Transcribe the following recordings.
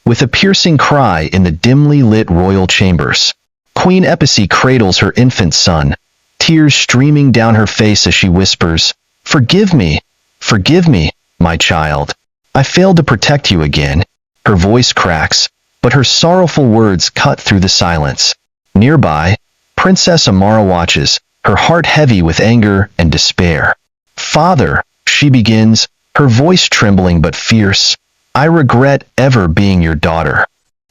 with a piercing cry in the dimly lit royal chambers. Queen Epicee cradles her infant son, tears streaming down her face as she whispers, forgive me, my child. I failed to protect you again." Her voice cracks, but her sorrowful words cut through the silence. Nearby, Princess Amara watches, her heart heavy with anger and despair. "Father," she begins, her voice trembling but fierce, "I regret ever being your daughter."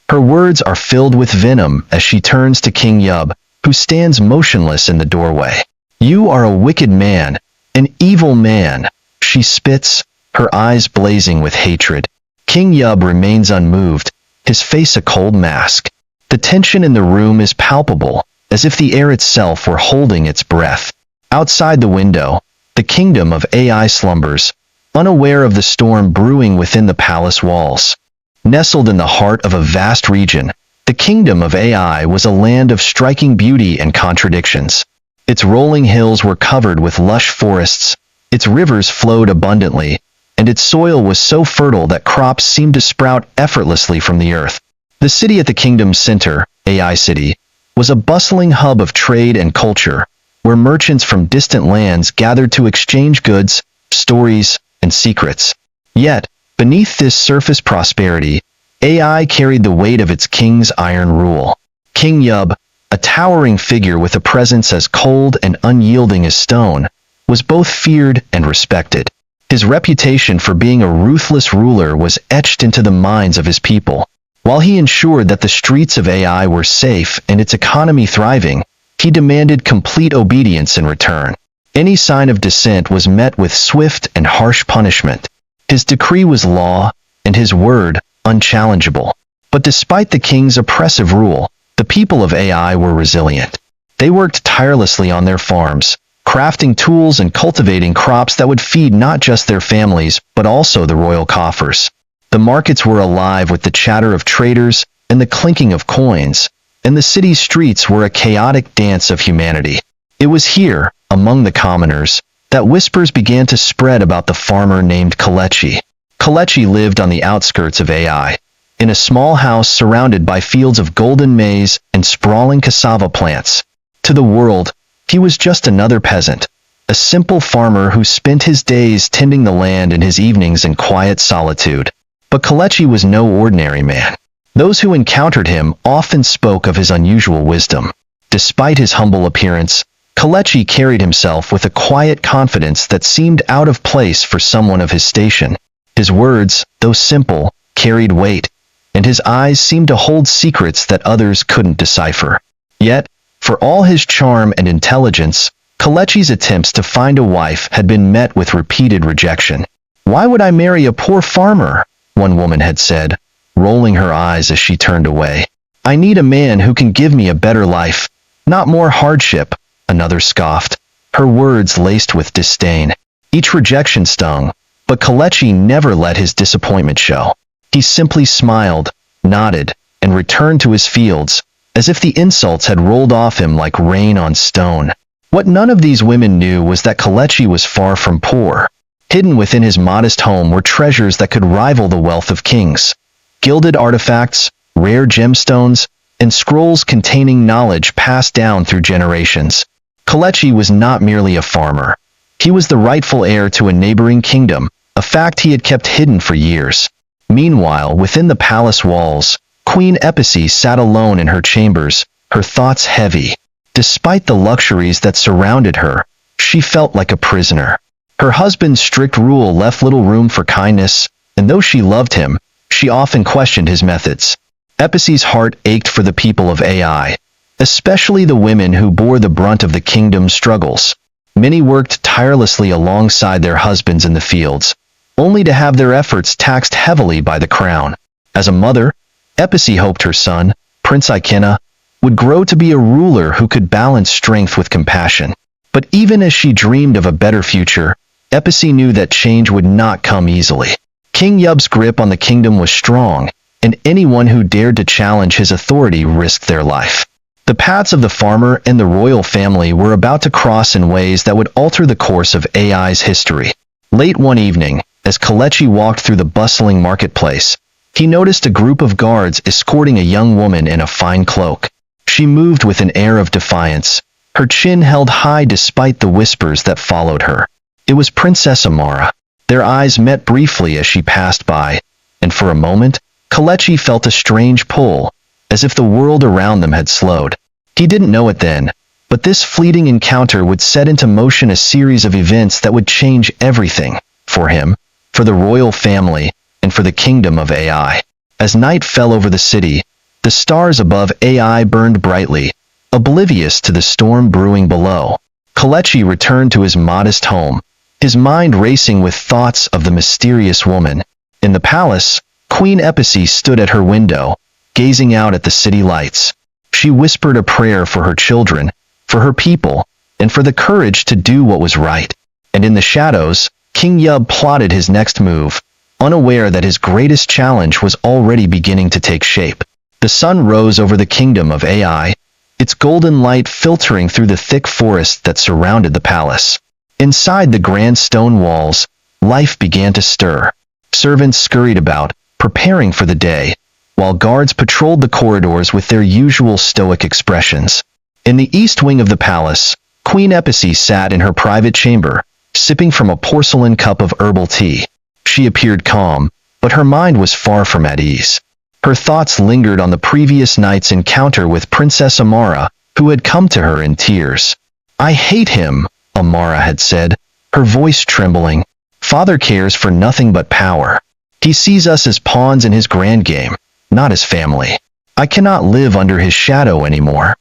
Her words are filled with venom as she turns to King Yub, who stands motionless in the doorway. "You are a wicked man, an evil man," she spits, her eyes blazing with hatred. King Yub remains unmoved, his face a cold mask. The tension in the room is palpable, as if the air itself were holding its breath. Outside the window, the kingdom of AI slumbers, unaware of the storm brewing within the palace walls. Nestled in the heart of a vast region, the kingdom of AI was a land of striking beauty and contradictions. Its rolling hills were covered with lush forests, its rivers flowed abundantly, and its soil was so fertile that crops seemed to sprout effortlessly from the earth. The city at the kingdom's center, AI City, was a bustling hub of trade and culture, where merchants from distant lands gathered to exchange goods, stories, and secrets. Yet, beneath this surface prosperity, AI carried the weight of its king's iron rule. King Yub, a towering figure with a presence as cold and unyielding as stone, was both feared and respected. His reputation for being a ruthless ruler was etched into the minds of his people. While he ensured that the streets of AI were safe and its economy thriving, he demanded complete obedience in return. Any sign of dissent was met with swift and harsh punishment. His decree was law, and his word unchallengeable. But despite the king's oppressive rule, the people of AI were resilient. They worked tirelessly on their farms, crafting tools and cultivating crops that would feed not just their families, but also the royal coffers. The markets were alive with the chatter of traders and the clinking of coins, and the city's streets were a chaotic dance of humanity. It was here, among the commoners, that whispers began to spread about the farmer named Kelechi. Kelechi lived on the outskirts of AI, in a small house surrounded by fields of golden maize and sprawling cassava plants. To the world, he was just another peasant, a simple farmer who spent his days tending the land and his evenings in quiet solitude. But Kelechi was no ordinary man. Those who encountered him often spoke of his unusual wisdom. Despite his humble appearance, Kelechi carried himself with a quiet confidence that seemed out of place for someone of his station. His words, though simple, carried weight, and his eyes seemed to hold secrets that others couldn't decipher. Yet, for all his charm and intelligence, Kelechi's attempts to find a wife had been met with repeated rejection. "Why would I marry a poor farmer?" one woman had said, rolling her eyes as she turned away. "I need a man who can give me a better life, not more hardship," another scoffed, her words laced with disdain. Each rejection stung, but Kelechi never let his disappointment show. He simply smiled, nodded, and returned to his fields, as if the insults had rolled off him like rain on stone. What none of these women knew was that Kelechi was far from poor. Hidden within his modest home were treasures that could rival the wealth of kings. Gilded artifacts, rare gemstones, and scrolls containing knowledge passed down through generations. Kelechi was not merely a farmer. He was the rightful heir to a neighboring kingdom, a fact he had kept hidden for years. Meanwhile, within the palace walls, Queen Epicee sat alone in her chambers, her thoughts heavy. Despite the luxuries that surrounded her, she felt like a prisoner. Her husband's strict rule left little room for kindness, and though she loved him, she often questioned his methods. Epicee's heart ached for the people of AI, especially the women who bore the brunt of the kingdom's struggles. Many worked tirelessly alongside their husbands in the fields, only to have their efforts taxed heavily by the crown. As a mother, Epicee hoped her son, Prince Ikenna, would grow to be a ruler who could balance strength with compassion. But even as she dreamed of a better future, Epicee knew that change would not come easily. King Yub's grip on the kingdom was strong, and anyone who dared to challenge his authority risked their life. The paths of the farmer and the royal family were about to cross in ways that would alter the course of AI's history. Late one evening, as Kelechi walked through the bustling marketplace, he noticed a group of guards escorting a young woman in a fine cloak. She moved with an air of defiance, her chin held high despite the whispers that followed her. It was Princess Amara. Their eyes met briefly as she passed by, and for a moment, Kelechi felt a strange pull, as if the world around them had slowed. He didn't know it then, but this fleeting encounter would set into motion a series of events that would change everything, for him, for the royal family, and for the kingdom of AI. As night fell over the city, the stars above AI burned brightly, oblivious to the storm brewing below. Kelechi returned to his modest home, his mind racing with thoughts of the mysterious woman. In the palace, Queen Episi stood at her window, gazing out at the city lights. She whispered a prayer for her children, for her people, and for the courage to do what was right. And in the shadows, King Yub plotted his next move, unaware that his greatest challenge was already beginning to take shape. The sun rose over the kingdom of AI, its golden light filtering through the thick forest that surrounded the palace. Inside the grand stone walls, life began to stir. Servants scurried about, preparing for the day, while guards patrolled the corridors with their usual stoic expressions. In the east wing of the palace, Queen Episi sat in her private chamber, sipping from a porcelain cup of herbal tea. She appeared calm, but her mind was far from at ease. Her thoughts lingered on the previous night's encounter with Princess Amara, who had come to her in tears. "I hate him," Amara had said, her voice trembling. "Father cares for nothing but power. He sees us as pawns in his grand game, not as family. I cannot live under his shadow anymore."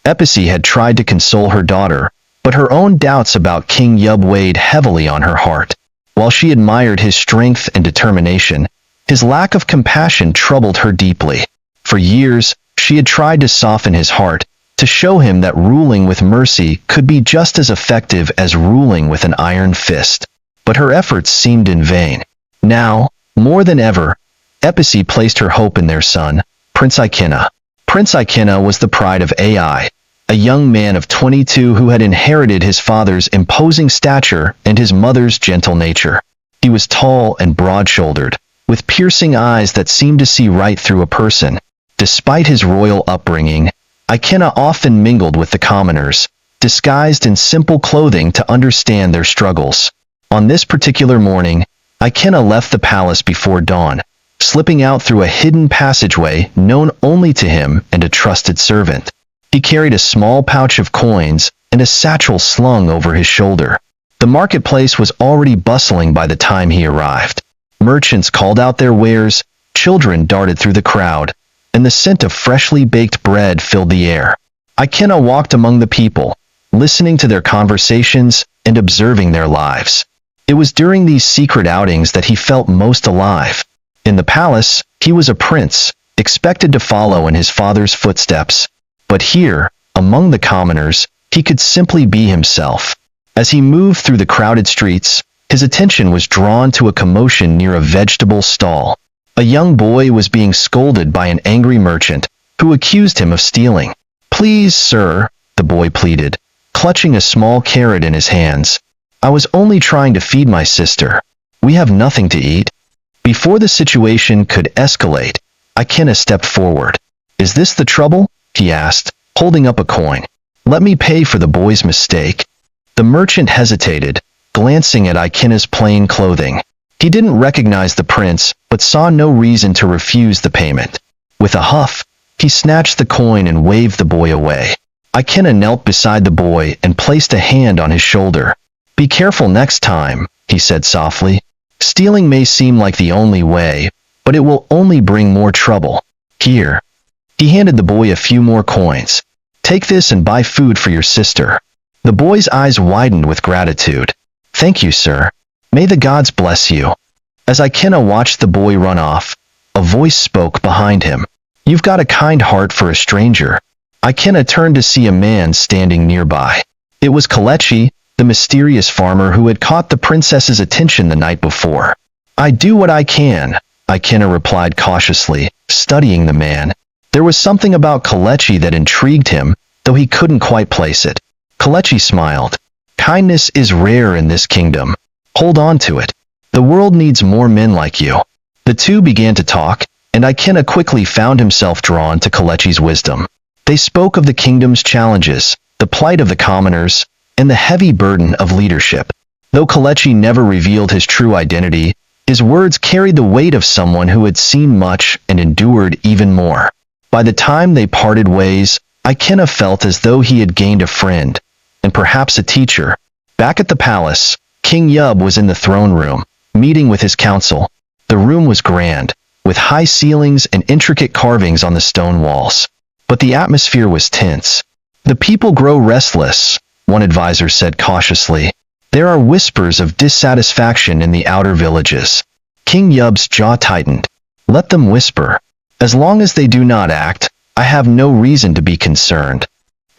Episi had tried to console her daughter, but her own doubts about King Yub weighed heavily on her heart. While she admired his strength and determination, his lack of compassion troubled her deeply. For years, she had tried to soften his heart, to show him that ruling with mercy could be just as effective as ruling with an iron fist. But her efforts seemed in vain. Now, more than ever, Episi placed her hope in their son, Prince Ikena. Prince Ikena was the pride of AI, a young man of 22 who had inherited his father's imposing stature and his mother's gentle nature. He was tall and broad-shouldered, with piercing eyes that seemed to see right through a person. Despite his royal upbringing, Ikena often mingled with the commoners, disguised in simple clothing to understand their struggles. On this particular morning, Ikena left the palace before dawn, slipping out through a hidden passageway known only to him and a trusted servant. He carried a small pouch of coins and a satchel slung over his shoulder. The marketplace was already bustling by the time he arrived. Merchants called out their wares, children darted through the crowd, and the scent of freshly baked bread filled the air. Ikena walked among the people, listening to their conversations and observing their lives. It was during these secret outings that he felt most alive. In the palace, he was a prince, expected to follow in his father's footsteps. But here, among the commoners, he could simply be himself. As he moved through the crowded streets, his attention was drawn to a commotion near a vegetable stall. A young boy was being scolded by an angry merchant, who accused him of stealing. "Please, sir," the boy pleaded, clutching a small carrot in his hands. "I was only trying to feed my sister. We have nothing to eat." Before the situation could escalate, Ikena stepped forward. "Is this the trouble?" he asked, holding up a coin. "Let me pay for the boy's mistake." The merchant hesitated, glancing at Ikena's plain clothing. He didn't recognize the prince, but saw no reason to refuse the payment. With a huff, he snatched the coin and waved the boy away. Ikena knelt beside the boy and placed a hand on his shoulder. "Be careful next time," he said softly. "Stealing may seem like the only way, but it will only bring more trouble. Here." He handed the boy a few more coins. "Take this and buy food for your sister." The boy's eyes widened with gratitude. "Thank you, sir. May the gods bless you." As Ikena watched the boy run off, a voice spoke behind him. "You've got a kind heart for a stranger." Ikena turned to see a man standing nearby. It was Kelechi, the mysterious farmer who had caught the princess's attention the night before. "I do what I can," Ikena replied cautiously, studying the man. There was something about Kelechi that intrigued him, though he couldn't quite place it. Kelechi smiled. "Kindness is rare in this kingdom. Hold on to it. The world needs more men like you." The two began to talk, and Ikena quickly found himself drawn to Kelechi's wisdom. They spoke of the kingdom's challenges, the plight of the commoners, and the heavy burden of leadership. Though Kelechi never revealed his true identity, his words carried the weight of someone who had seen much and endured even more. By the time they parted ways, Ikena felt as though he had gained a friend, and perhaps a teacher. Back at the palace, King Yub was in the throne room, meeting with his council. The room was grand, with high ceilings and intricate carvings on the stone walls. But the atmosphere was tense. "The people grow restless," one advisor said cautiously. "There are whispers of dissatisfaction in the outer villages." King Yub's jaw tightened. "Let them whisper. As long as they do not act, I have no reason to be concerned."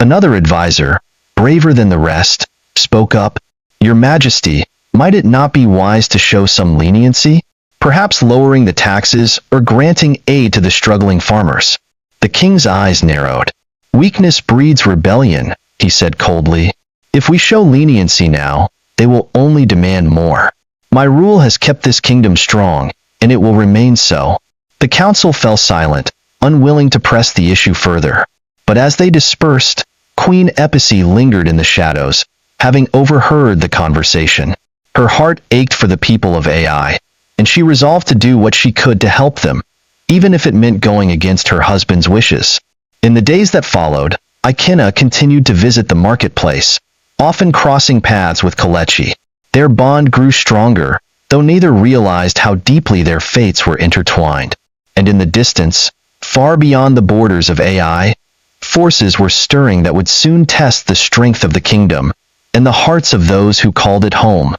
Another advisor, braver than the rest, spoke up. "Your Majesty, might it not be wise to show some leniency? Perhaps lowering the taxes or granting aid to the struggling farmers?" The king's eyes narrowed. "Weakness breeds rebellion," he said coldly. "If we show leniency now, they will only demand more. My rule has kept this kingdom strong, and it will remain so." The council fell silent, unwilling to press the issue further. But as they dispersed, Queen Epicee lingered in the shadows, having overheard the conversation. Her heart ached for the people of Ai, and she resolved to do what she could to help them, even if it meant going against her husband's wishes. In the days that followed, Ikena continued to visit the marketplace, often crossing paths with Kelechi. Their bond grew stronger, though neither realized how deeply their fates were intertwined. And in the distance, far beyond the borders of Ai, forces were stirring that would soon test the strength of the kingdom, and the hearts of those who called it home.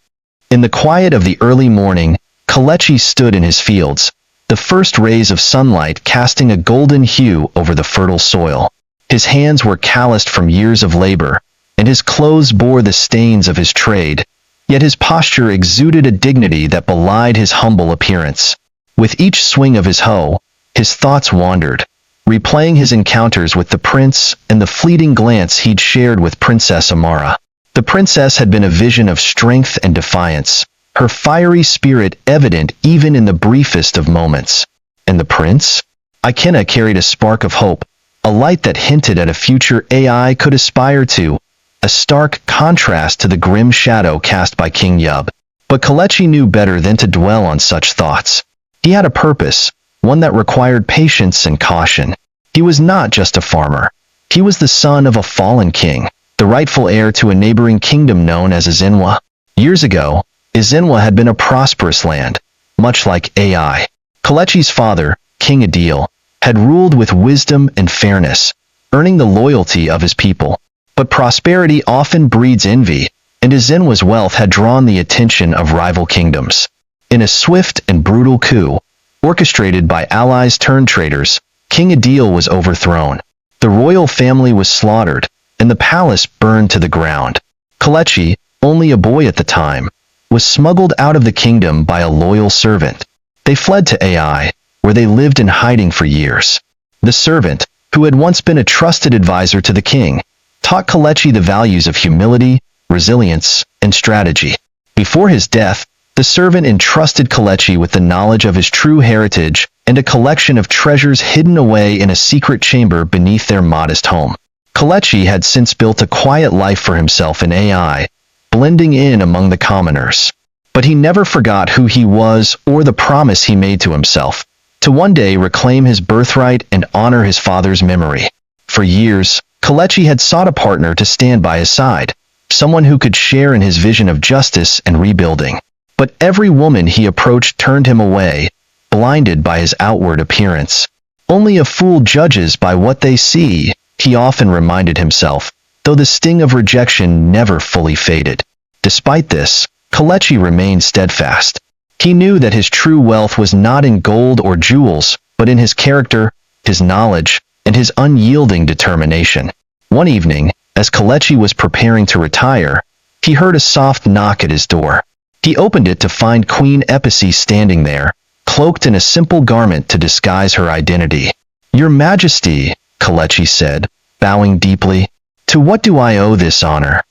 In the quiet of the early morning, Kelechi stood in his fields, the first rays of sunlight casting a golden hue over the fertile soil. His hands were calloused from years of labor, and his clothes bore the stains of his trade, yet his posture exuded a dignity that belied his humble appearance. With each swing of his hoe, his thoughts wandered, replaying his encounters with the prince and the fleeting glance he'd shared with Princess Amara. The princess had been a vision of strength and defiance, her fiery spirit evident even in the briefest of moments. And the prince? Ikena carried a spark of hope, a light that hinted at a future Ai could aspire to, a stark contrast to the grim shadow cast by King Yub. But Kelechi knew better than to dwell on such thoughts. He had a purpose, one that required patience and caution. He was not just a farmer. He was the son of a fallen king, the rightful heir to a neighboring kingdom known as Izinwa. Years ago, Izinwa had been a prosperous land, much like Ai. Kelechi's father, King Adil, had ruled with wisdom and fairness, earning the loyalty of his people. But prosperity often breeds envy, and Izinwa's wealth had drawn the attention of rival kingdoms. In a swift and brutal coup, orchestrated by allies turned traitors, King Adil was overthrown. The royal family was slaughtered, and the palace burned to the ground. Kelechi, only a boy at the time, was smuggled out of the kingdom by a loyal servant. They fled to Ai, where they lived in hiding for years. The servant, who had once been a trusted advisor to the king, taught Kelechi the values of humility, resilience, and strategy. Before his death, the servant entrusted Kelechi with the knowledge of his true heritage and a collection of treasures hidden away in a secret chamber beneath their modest home. Kelechi had since built a quiet life for himself in Ai, blending in among the commoners. But he never forgot who he was or the promise he made to himself, to one day reclaim his birthright and honor his father's memory. For years, Kelechi had sought a partner to stand by his side, someone who could share in his vision of justice and rebuilding. But every woman he approached turned him away, blinded by his outward appearance. "Only a fool judges by what they see," he often reminded himself, though the sting of rejection never fully faded. Despite this, Kelechi remained steadfast. He knew that his true wealth was not in gold or jewels, but in his character, his knowledge, and his unyielding determination. One evening, as Kelechi was preparing to retire, he heard a soft knock at his door. He opened it to find Queen Epicee standing there, cloaked in a simple garment to disguise her identity. "Your Majesty," Kelechi said, bowing deeply, "to what do I owe this honor?"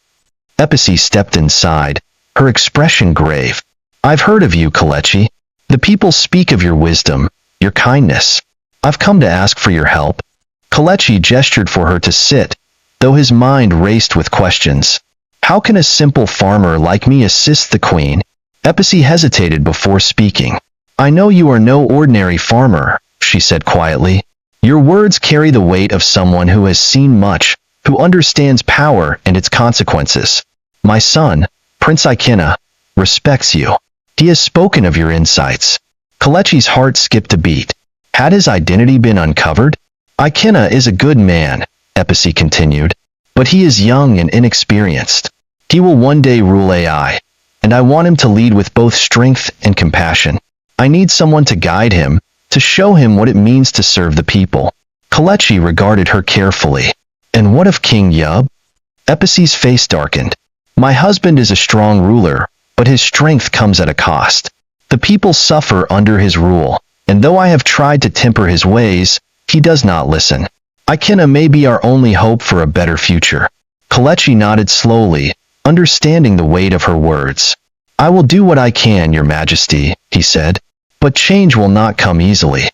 Epicee stepped inside, her expression grave. "I've heard of you, Kelechi. The people speak of your wisdom, Your kindness. I've come to ask for your help." Kelechi gestured for her to sit, though his mind raced with questions. "How can a simple farmer like me assist the queen?" Episi hesitated before speaking. "I know you are no ordinary farmer," she said quietly. "Your words carry the weight of someone who has seen much, who understands power and its consequences. My son, Prince Ikena, respects you. He has spoken of your insights." Kelechi's heart skipped a beat. Had his identity been uncovered? "Ikena is a good man," Episi continued, "but he is young and inexperienced. He will one day rule AI, and I want him to lead with both strength and compassion. I need someone to guide him, to show him what it means to serve the people." Kelechi regarded her carefully. "And what of King Yub?" Episi's face darkened. "My husband is a strong ruler, but his strength comes at a cost. The people suffer under his rule, and though I have tried to temper his ways, he does not listen. Ikena may be our only hope for a better future." Kelechi nodded slowly, understanding the weight of her words. "I will do what I can, Your Majesty," he said, "but change will not come easily."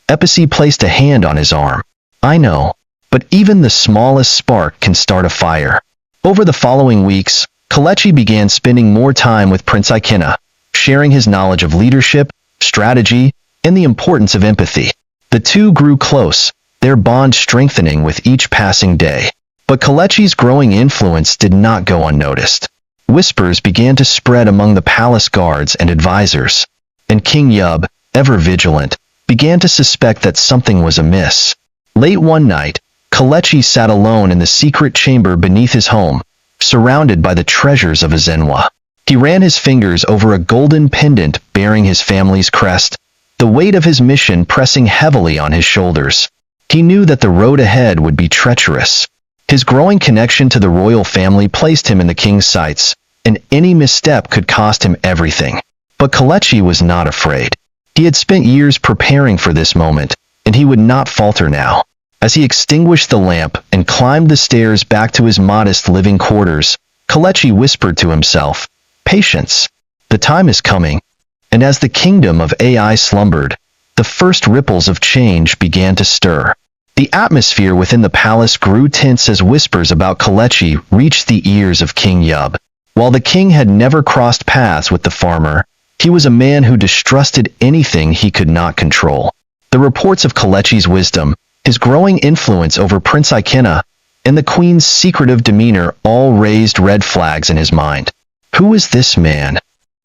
Episi placed a hand on his arm. "I know, but even the smallest spark can start a fire." Over the following weeks, Kelechi began spending more time with Prince Ikena, sharing his knowledge of leadership, strategy, and the importance of empathy. The two grew close, their bond strengthening with each passing day. But Kelechi's growing influence did not go unnoticed. Whispers began to spread among the palace guards and advisors, and King Yub, ever vigilant, began to suspect that something was amiss. Late one night, Kelechi sat alone in the secret chamber beneath his home, surrounded by the treasures of Ezenwa. He ran his fingers over a golden pendant bearing his family's crest, the weight of his mission pressing heavily on his shoulders. He knew that the road ahead would be treacherous. His growing connection to the royal family placed him in the king's sights, and any misstep could cost him everything. But Kelechi was not afraid. He had spent years preparing for this moment, and he would not falter now. As he extinguished the lamp and climbed the stairs back to his modest living quarters, Kelechi whispered to himself, "Patience. The time is coming." And as the kingdom of AI slumbered, the first ripples of change began to stir. The atmosphere within the palace grew tense as whispers about Kelechi reached the ears of King Yub. While the king had never crossed paths with the farmer, he was a man who distrusted anything he could not control. The reports of Kelechi's wisdom, his growing influence over Prince Ikena, and the queen's secretive demeanor all raised red flags in his mind. Who is this man?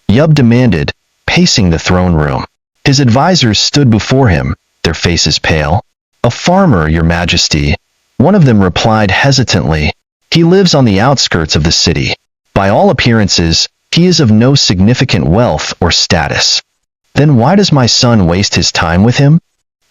Yub demanded, pacing the throne room. His advisors stood before him, their faces pale. "A farmer, Your Majesty," one of them replied hesitantly. "He lives on the outskirts of the city. By all appearances, he is of no significant wealth or status." "Then why does my son waste his time with him?"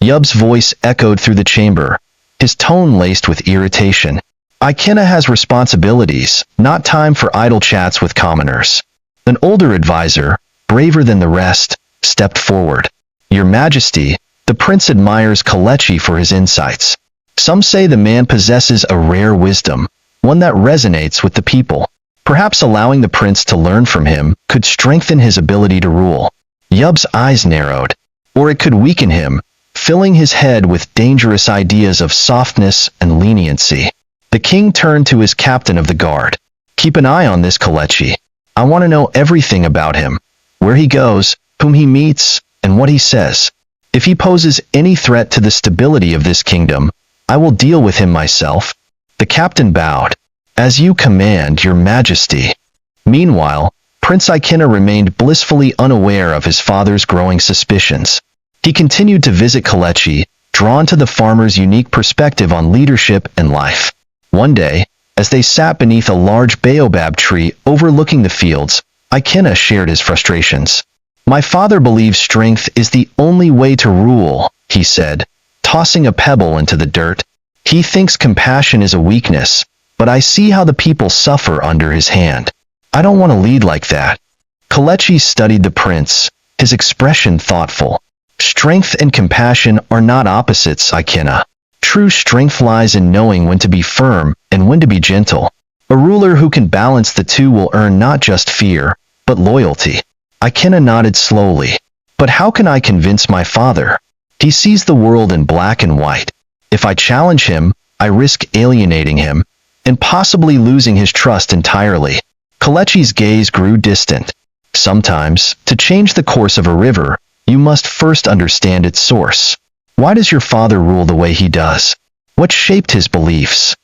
Yub's voice echoed through the chamber, his tone laced with irritation. "Ikena has responsibilities, not time for idle chats with commoners." An older advisor, braver than the rest, stepped forward. "Your Majesty, the prince admires Kelechi for his insights. Some say the man possesses a rare wisdom, one that resonates with the people. Perhaps allowing the prince to learn from him could strengthen his ability to rule." Yub's eyes narrowed. "Or it could weaken him, filling his head with dangerous ideas of softness and leniency." The king turned to his captain of the guard. "Keep an eye on this Kelechi. I want to know everything about him, where he goes, whom he meets, and what he says. If he poses any threat to the stability of this kingdom, I will deal with him myself." The captain bowed. "As you command, Your Majesty." Meanwhile, Prince Ikena remained blissfully unaware of his father's growing suspicions. He continued to visit Kelechi, drawn to the farmer's unique perspective on leadership and life. One day, as they sat beneath a large baobab tree overlooking the fields, Ikena shared his frustrations. "My father believes strength is the only way to rule," he said, tossing a pebble into the dirt. "He thinks compassion is a weakness, but I see how the people suffer under his hand. I don't want to lead like that." Kelechi studied the prince, his expression thoughtful. "Strength and compassion are not opposites, Ikena. True strength lies in knowing when to be firm and when to be gentle. A ruler who can balance the two will earn not just fear, but loyalty." Ikena nodded slowly. "But how can I convince my father?" He sees the world in black and white. If I challenge him, I risk alienating him, and possibly losing his trust entirely. Kelechi's gaze grew distant. Sometimes, to change the course of a river, you must first understand its source. Why does your father rule the way he does? What shaped his beliefs?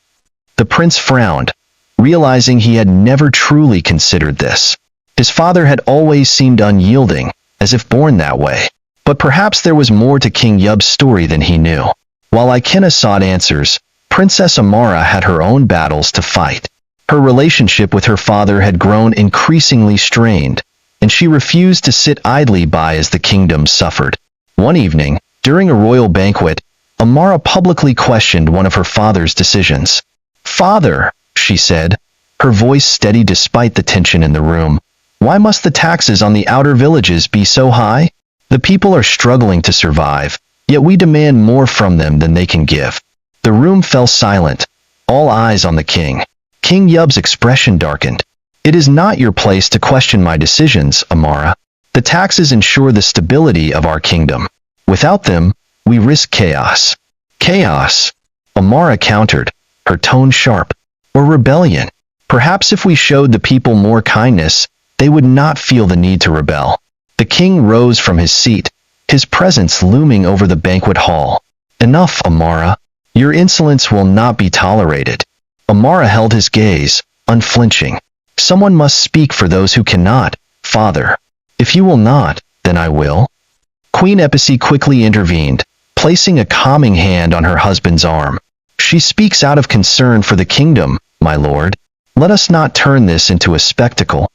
The prince frowned, realizing he had never truly considered this. His father had always seemed unyielding, as if born that way. But perhaps there was more to King Yub's story than he knew. While Ikena sought answers, Princess Amara had her own battles to fight. Her relationship with her father had grown increasingly strained, and she refused to sit idly by as the kingdom suffered. One evening, during a royal banquet, Amara publicly questioned one of her father's decisions. "Father," she said, her voice steady despite the tension in the room, "why must the taxes on the outer villages be so high? The people are struggling to survive, yet we demand more from them than they can give." The room fell silent, all eyes on the king. King Yub's expression darkened. "It is not your place to question my decisions, Amara. The taxes ensure the stability of our kingdom. Without them, we risk chaos." "Chaos?" Amara countered, her tone sharp. "Or rebellion. Perhaps if we showed the people more kindness, they would not feel the need to rebel." The king rose from his seat, his presence looming over the banquet hall. "Enough, Amara. Your insolence will not be tolerated." Amara held his gaze, unflinching. "Someone must speak for those who cannot, father. If you will not, then I will." Queen Episi quickly intervened, placing a calming hand on her husband's arm. "She speaks out of concern for the kingdom, my lord. Let us not turn this into a spectacle."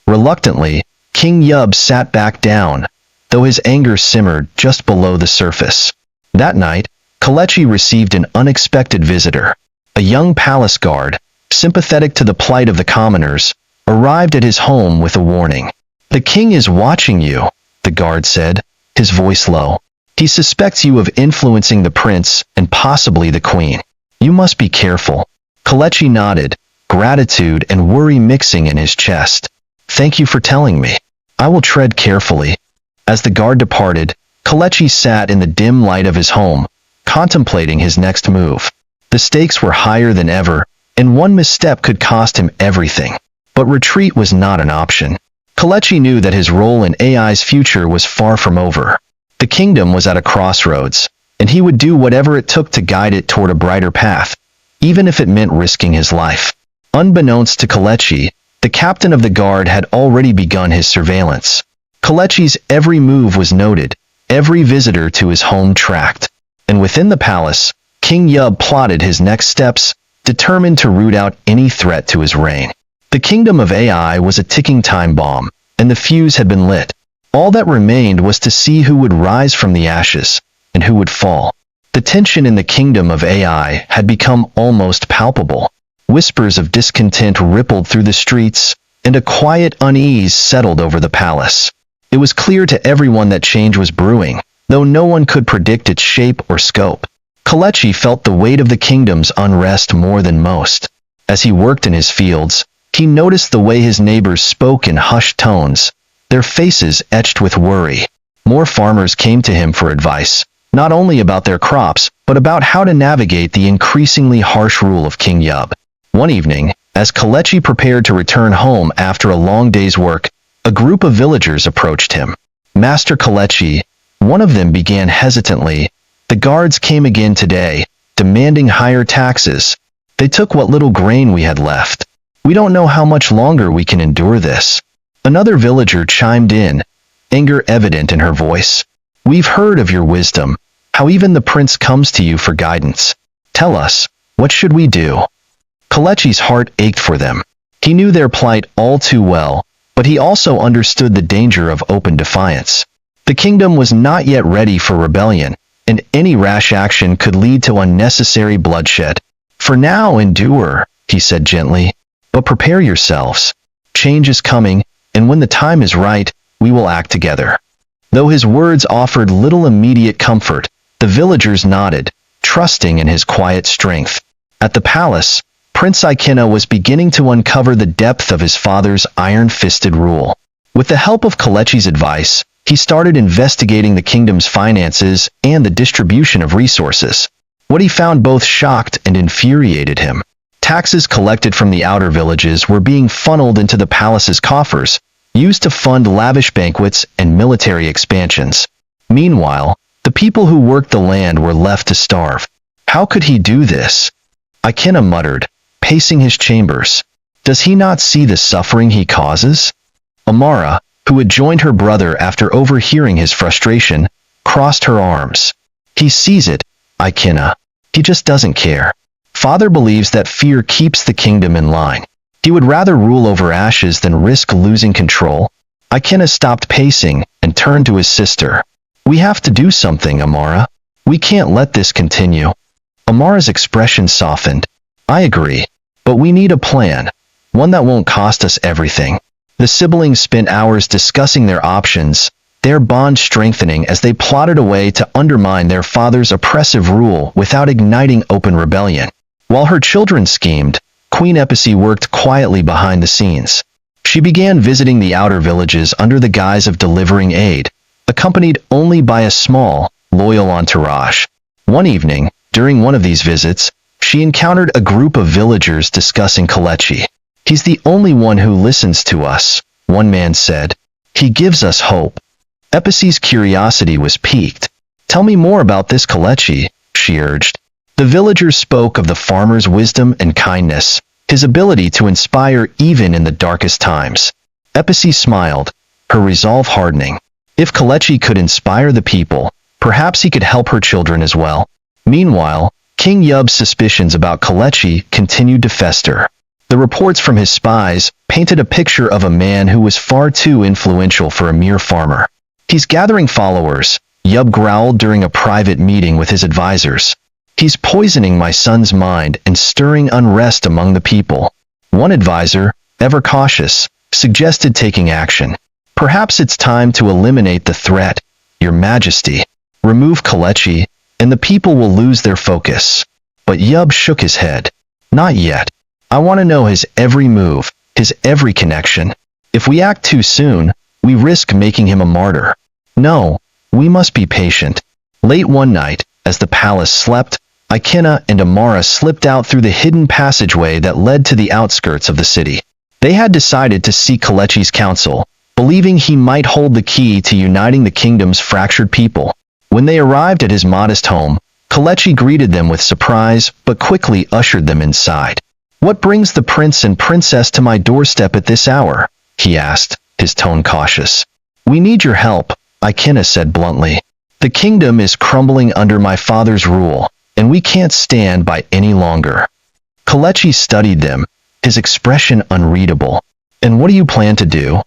Reluctantly, King Yub sat back down, though his anger simmered just below the surface. That night, Kelechi received an unexpected visitor. A young palace guard, sympathetic to the plight of the commoners, arrived at his home with a warning. "The king is watching you," the guard said, his voice low. "He suspects you of influencing the prince and possibly the queen. You must be careful." Kelechi nodded, gratitude and worry mixing in his chest. "Thank you for telling me. I will tread carefully." As the guard departed, Kelechi sat in the dim light of his home, contemplating his next move. The stakes were higher than ever, and one misstep could cost him everything. But retreat was not an option. Kelechi knew that his role in AI's future was far from over. The kingdom was at a crossroads, and he would do whatever it took to guide it toward a brighter path, even if it meant risking his life. Unbeknownst to Kelechi, the captain of the guard had already begun his surveillance. Kelechi's every move was noted, every visitor to his home tracked. And within the palace, King Yub plotted his next steps, determined to root out any threat to his reign. The kingdom of AI was a ticking time bomb, and the fuse had been lit. All that remained was to see who would rise from the ashes, and who would fall. The tension in the kingdom of AI had become almost palpable. Whispers of discontent rippled through the streets, and a quiet unease settled over the palace. It was clear to everyone that change was brewing, though no one could predict its shape or scope. Kelechi felt the weight of the kingdom's unrest more than most. As he worked in his fields, he noticed the way his neighbors spoke in hushed tones, their faces etched with worry. More farmers came to him for advice, not only about their crops, but about how to navigate the increasingly harsh rule of King Yub. One evening, as Kelechi prepared to return home after a long day's work, a group of villagers approached him. "Master Kelechi," one of them began hesitantly, "the guards came again today, demanding higher taxes. They took what little grain we had left. We don't know how much longer we can endure this." Another villager chimed in, anger evident in her voice. "We've heard of your wisdom, how even the prince comes to you for guidance. Tell us, what should we do?" Kelechi's heart ached for them. He knew their plight all too well, but he also understood the danger of open defiance. The kingdom was not yet ready for rebellion, and any rash action could lead to unnecessary bloodshed. "For now, endure," he said gently, "but prepare yourselves. Change is coming, and when the time is right, we will act together." Though his words offered little immediate comfort, the villagers nodded, trusting in his quiet strength. At the palace, Prince Ikena was beginning to uncover the depth of his father's iron-fisted rule. With the help of Kelechi's advice, He started investigating the kingdom's finances and the distribution of resources. What he found both shocked and infuriated him. Taxes collected from the outer villages were being funneled into the palace's coffers, used to fund lavish banquets and military expansions. Meanwhile, the people who worked the land were left to starve. How could he do this? Ikena muttered, pacing his chambers. Does he not see the suffering he causes? Amara, who had joined her brother after overhearing his frustration, crossed her arms. He sees it, Ikena. He just doesn't care. Father believes that fear keeps the kingdom in line. He would rather rule over ashes than risk losing control. Ikena stopped pacing and turned to his sister. We have to do something, Amara. We can't let this continue. Amara's expression softened. I agree. But we need a plan. One that won't cost us everything. The siblings spent hours discussing their options, their bond strengthening as they plotted a way to undermine their father's oppressive rule without igniting open rebellion. While her children schemed, Queen Epicee worked quietly behind the scenes. She began visiting the outer villages under the guise of delivering aid, accompanied only by a small, loyal entourage. One evening, during one of these visits, she encountered a group of villagers discussing Kelechi. He's the only one who listens to us, one man said. He gives us hope. Epicee's curiosity was piqued. Tell me more about this Kelechi, she urged. The villagers spoke of the farmer's wisdom and kindness, his ability to inspire even in the darkest times. Epicee smiled, her resolve hardening. If Kelechi could inspire the people, perhaps he could help her children as well. Meanwhile, King Yub's suspicions about Kelechi continued to fester. The reports from his spies painted a picture of a man who was far too influential for a mere farmer. He's gathering followers, Yub growled during a private meeting with his advisors. He's poisoning my son's mind and stirring unrest among the people. One advisor, ever cautious, suggested taking action. Perhaps it's time to eliminate the threat, Your Majesty. Remove Kelechi, and the people will lose their focus. But Yub shook his head. Not yet. I want to know his every move, his every connection. If we act too soon, we risk making him a martyr. No, we must be patient. Late one night, as the palace slept, Ikena and Amara slipped out through the hidden passageway that led to the outskirts of the city. They had decided to seek Kelechi's counsel, believing he might hold the key to uniting the kingdom's fractured people. When they arrived at his modest home, Kelechi greeted them with surprise but quickly ushered them inside. What brings the prince and princess to my doorstep at this hour? He asked, his tone cautious. We need your help, Ikena said bluntly. The kingdom is crumbling under my father's rule, and we can't stand by any longer. Kelechi studied them, his expression unreadable. And what do you plan to do?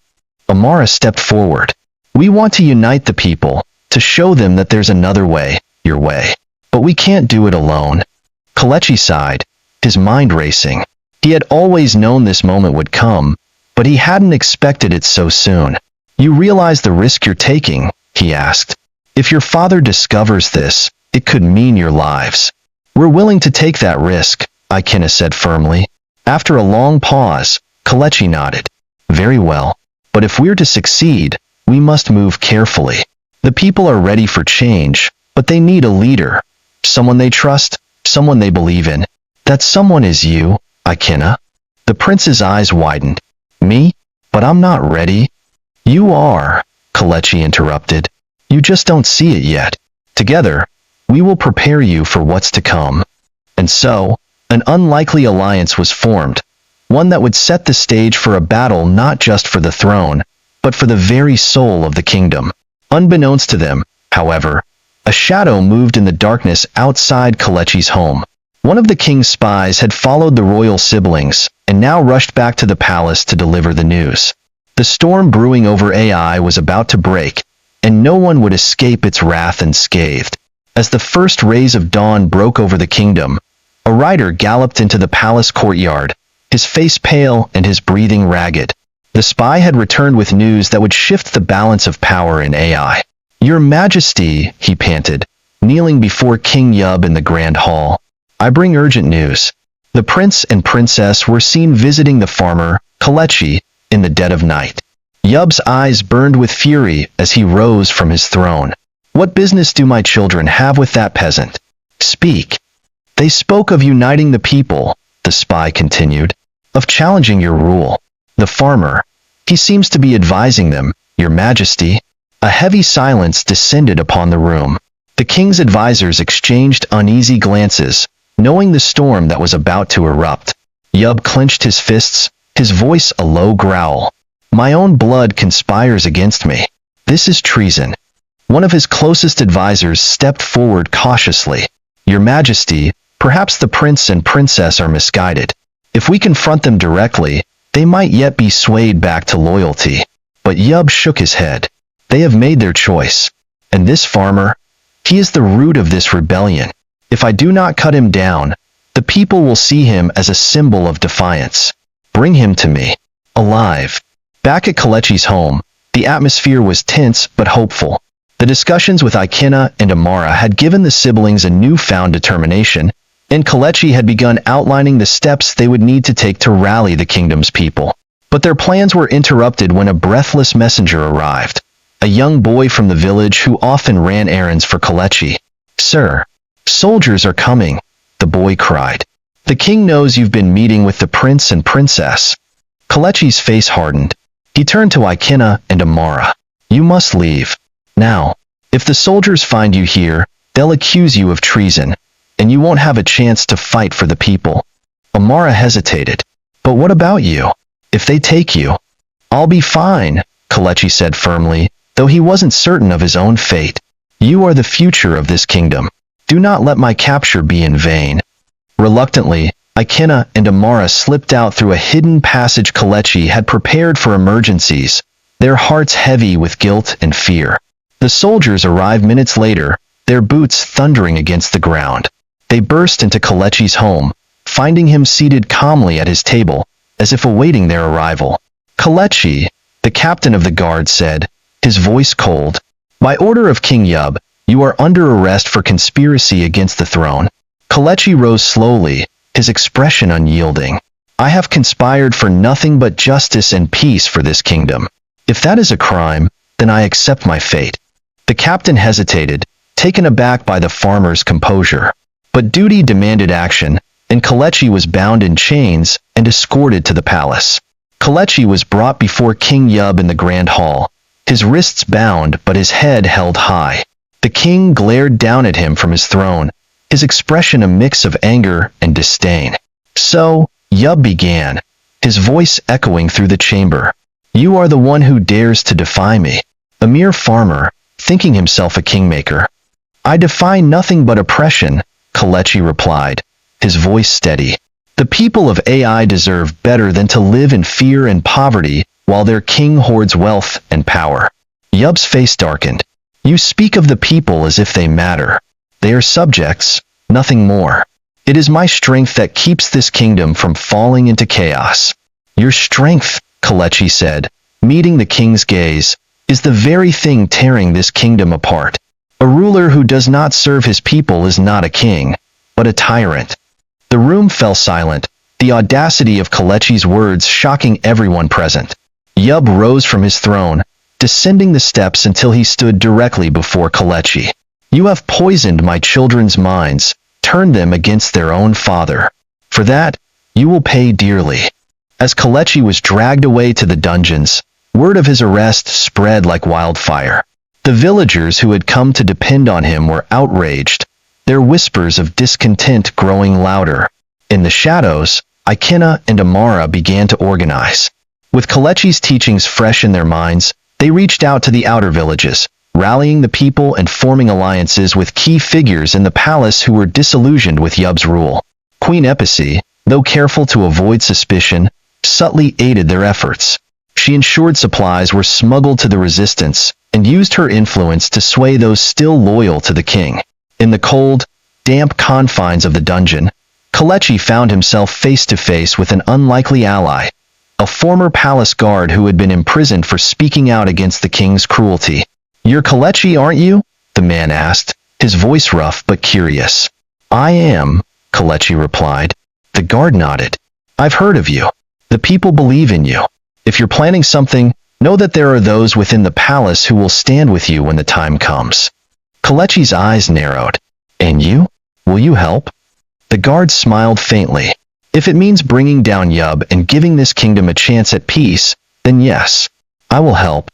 Amara stepped forward. We want to unite the people, to show them that there's another way, your way. But we can't do it alone. Kelechi sighed, his mind racing. He had always known this moment would come, but he hadn't expected it so soon. You realize the risk you're taking? He asked. If your father discovers this, it could mean your lives. We're willing to take that risk, Ikena said firmly. After a long pause, Kelechi nodded. Very well. But if we're to succeed, we must move carefully. The people are ready for change, but they need a leader. Someone they trust, someone they believe in. That someone is you, Ikena. The prince's eyes widened. Me? But I'm not ready. You are, Kelechi interrupted. You just don't see it yet. Together, we will prepare you for what's to come. And so, an unlikely alliance was formed, one that would set the stage for a battle not just for the throne, but for the very soul of the kingdom. Unbeknownst to them, however, a shadow moved in the darkness outside Kelechi's home. One of the king's spies had followed the royal siblings, and now rushed back to the palace to deliver the news. The storm brewing over AI was about to break, and no one would escape its wrath unscathed. As the first rays of dawn broke over the kingdom, a rider galloped into the palace courtyard, his face pale and his breathing ragged. The spy had returned with news that would shift the balance of power in AI. Your Majesty, he panted, kneeling before King Yub in the grand hall. I bring urgent news. The prince and princess were seen visiting the farmer, Kelechi, in the dead of night. Yub's eyes burned with fury as he rose from his throne. What business do my children have with that peasant? Speak. They spoke of uniting the people, the spy continued, of challenging your rule. The farmer, he seems to be advising them, your majesty. A heavy silence descended upon the room. The king's advisors exchanged uneasy glances, knowing the storm that was about to erupt. Yub clenched his fists, his voice a low growl. My own blood conspires against me. This is treason. One of his closest advisors stepped forward cautiously. Your majesty, perhaps the prince and princess are misguided. If we confront them directly, they might yet be swayed back to loyalty. But Yub shook his head. They have made their choice. And this farmer, he is the root of this rebellion. If I do not cut him down, the people will see him as a symbol of defiance. Bring him to me, alive. Back at Kelechi's home, the atmosphere was tense but hopeful. The discussions with Ikenna and Amara had given the siblings a newfound determination, and Kelechi had begun outlining the steps they would need to take to rally the kingdom's people. But their plans were interrupted when a breathless messenger arrived. A young boy from the village who often ran errands for Kelechi. Sir, soldiers are coming, the boy cried. The king knows you've been meeting with the prince and princess. Kelechi's face hardened. He turned to Ikenna and Amara. You must leave. Now, if the soldiers find you here, they'll accuse you of treason, and you won't have a chance to fight for the people. Amara hesitated. But what about you? If they take you? I'll be fine, Kelechi said firmly, though he wasn't certain of his own fate. You are the future of this kingdom. Do not let my capture be in vain. Reluctantly, Ikenna and Amara slipped out through a hidden passage Kelechi had prepared for emergencies, their hearts heavy with guilt and fear. The soldiers arrived minutes later, their boots thundering against the ground. They burst into Kelechi's home, finding him seated calmly at his table, as if awaiting their arrival. Kelechi, the captain of the guard said, his voice cold. By order of King Yub, you are under arrest for conspiracy against the throne. Kelechi rose slowly, his expression unyielding. I have conspired for nothing but justice and peace for this kingdom. If that is a crime, then I accept my fate. The captain hesitated, taken aback by the farmer's composure. But duty demanded action, and Kelechi was bound in chains and escorted to the palace. Kelechi was brought before King Yub in the grand hall, his wrists bound but his head held high. The king glared down at him from his throne, his expression a mix of anger and disdain. So, Yub began, his voice echoing through the chamber. You are the one who dares to defy me, a mere farmer, thinking himself a kingmaker. I defy nothing but oppression, Kelechi replied, his voice steady. The people of AI deserve better than to live in fear and poverty while their king hoards wealth and power. Yub's face darkened. You speak of the people as if they matter. They are subjects, nothing more. It is my strength that keeps this kingdom from falling into chaos. Your strength, Kelechi said, meeting the king's gaze, is the very thing tearing this kingdom apart. A ruler who does not serve his people is not a king, but a tyrant. The room fell silent, the audacity of Kelechi's words shocking everyone present. Yub rose from his throne, descending the steps until he stood directly before Kelechi. You have poisoned my children's minds, turned them against their own father. For that, you will pay dearly. As Kelechi was dragged away to the dungeons, word of his arrest spread like wildfire. The villagers who had come to depend on him were outraged, their whispers of discontent growing louder. In the shadows, Ikenna and Amara began to organize. With Kelechi's teachings fresh in their minds, they reached out to the outer villages, rallying the people and forming alliances with key figures in the palace who were disillusioned with Yub's rule. Queen Episi, though careful to avoid suspicion, subtly aided their efforts. She ensured supplies were smuggled to the resistance and used her influence to sway those still loyal to the king. In the cold, damp confines of the dungeon, Kelechi found himself face to face with an unlikely ally, a former palace guard who had been imprisoned for speaking out against the king's cruelty. You're Kelechi, aren't you? The man asked, his voice rough but curious. I am, Kelechi replied. The guard nodded. I've heard of you. The people believe in you. If you're planning something, Know that there are those within the palace who will stand with you when the time comes." Kelechi's eyes narrowed. "And you? Will you help?" The guard smiled faintly. "If it means bringing down Yub and giving this kingdom a chance at peace, then yes, I will help."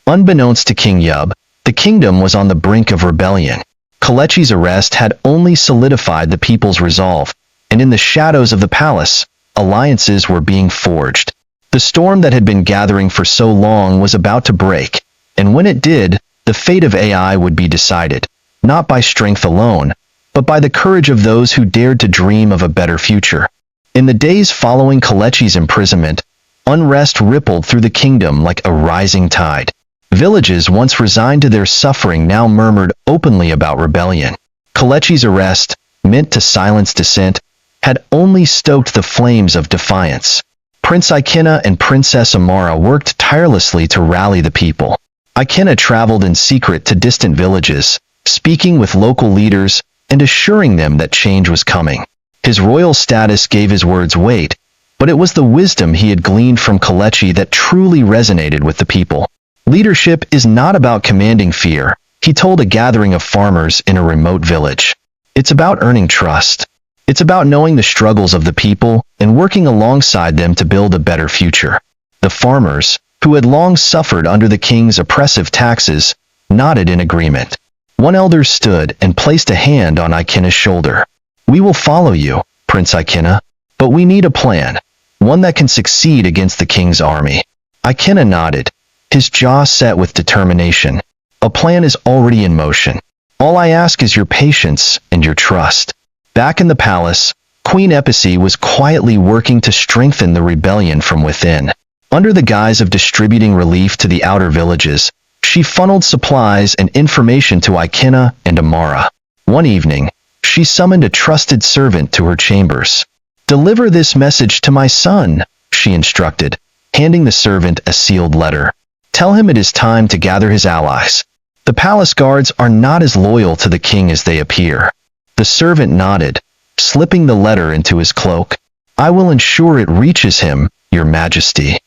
Unbeknownst to King Yub, the kingdom was on the brink of rebellion. Kelechi's arrest had only solidified the people's resolve, and in the shadows of the palace, alliances were being forged. The storm that had been gathering for so long was about to break, and when it did, the fate of AI would be decided, not by strength alone, but by the courage of those who dared to dream of a better future. In the days following Kelechi's imprisonment, unrest rippled through the kingdom like a rising tide. Villages once resigned to their suffering now murmured openly about rebellion. Kelechi's arrest, meant to silence dissent, had only stoked the flames of defiance. Prince Ikena and Princess Amara worked tirelessly to rally the people. Ikena traveled in secret to distant villages, speaking with local leaders and assuring them that change was coming. His royal status gave his words weight, but it was the wisdom he had gleaned from Kelechi that truly resonated with the people. Leadership is not about commanding fear, he told a gathering of farmers in a remote village. It's about earning trust. It's about knowing the struggles of the people and working alongside them to build a better future. The farmers, who had long suffered under the king's oppressive taxes, nodded in agreement. One elder stood and placed a hand on Ikena's shoulder. "We will follow you, Prince Ikena, but we need a plan, one that can succeed against the king's army." Ikena nodded, his jaw set with determination. "A plan is already in motion. All I ask is your patience and your trust." Back in the palace, Queen Episi was quietly working to strengthen the rebellion from within. Under the guise of distributing relief to the outer villages, she funneled supplies and information to Ikena and Amara. One evening, she summoned a trusted servant to her chambers. "Deliver this message to my son," she instructed, handing the servant a sealed letter. "Tell him it is time to gather his allies. The palace guards are not as loyal to the king as they appear." The servant nodded, slipping the letter into his cloak. "I will ensure it reaches him, your majesty."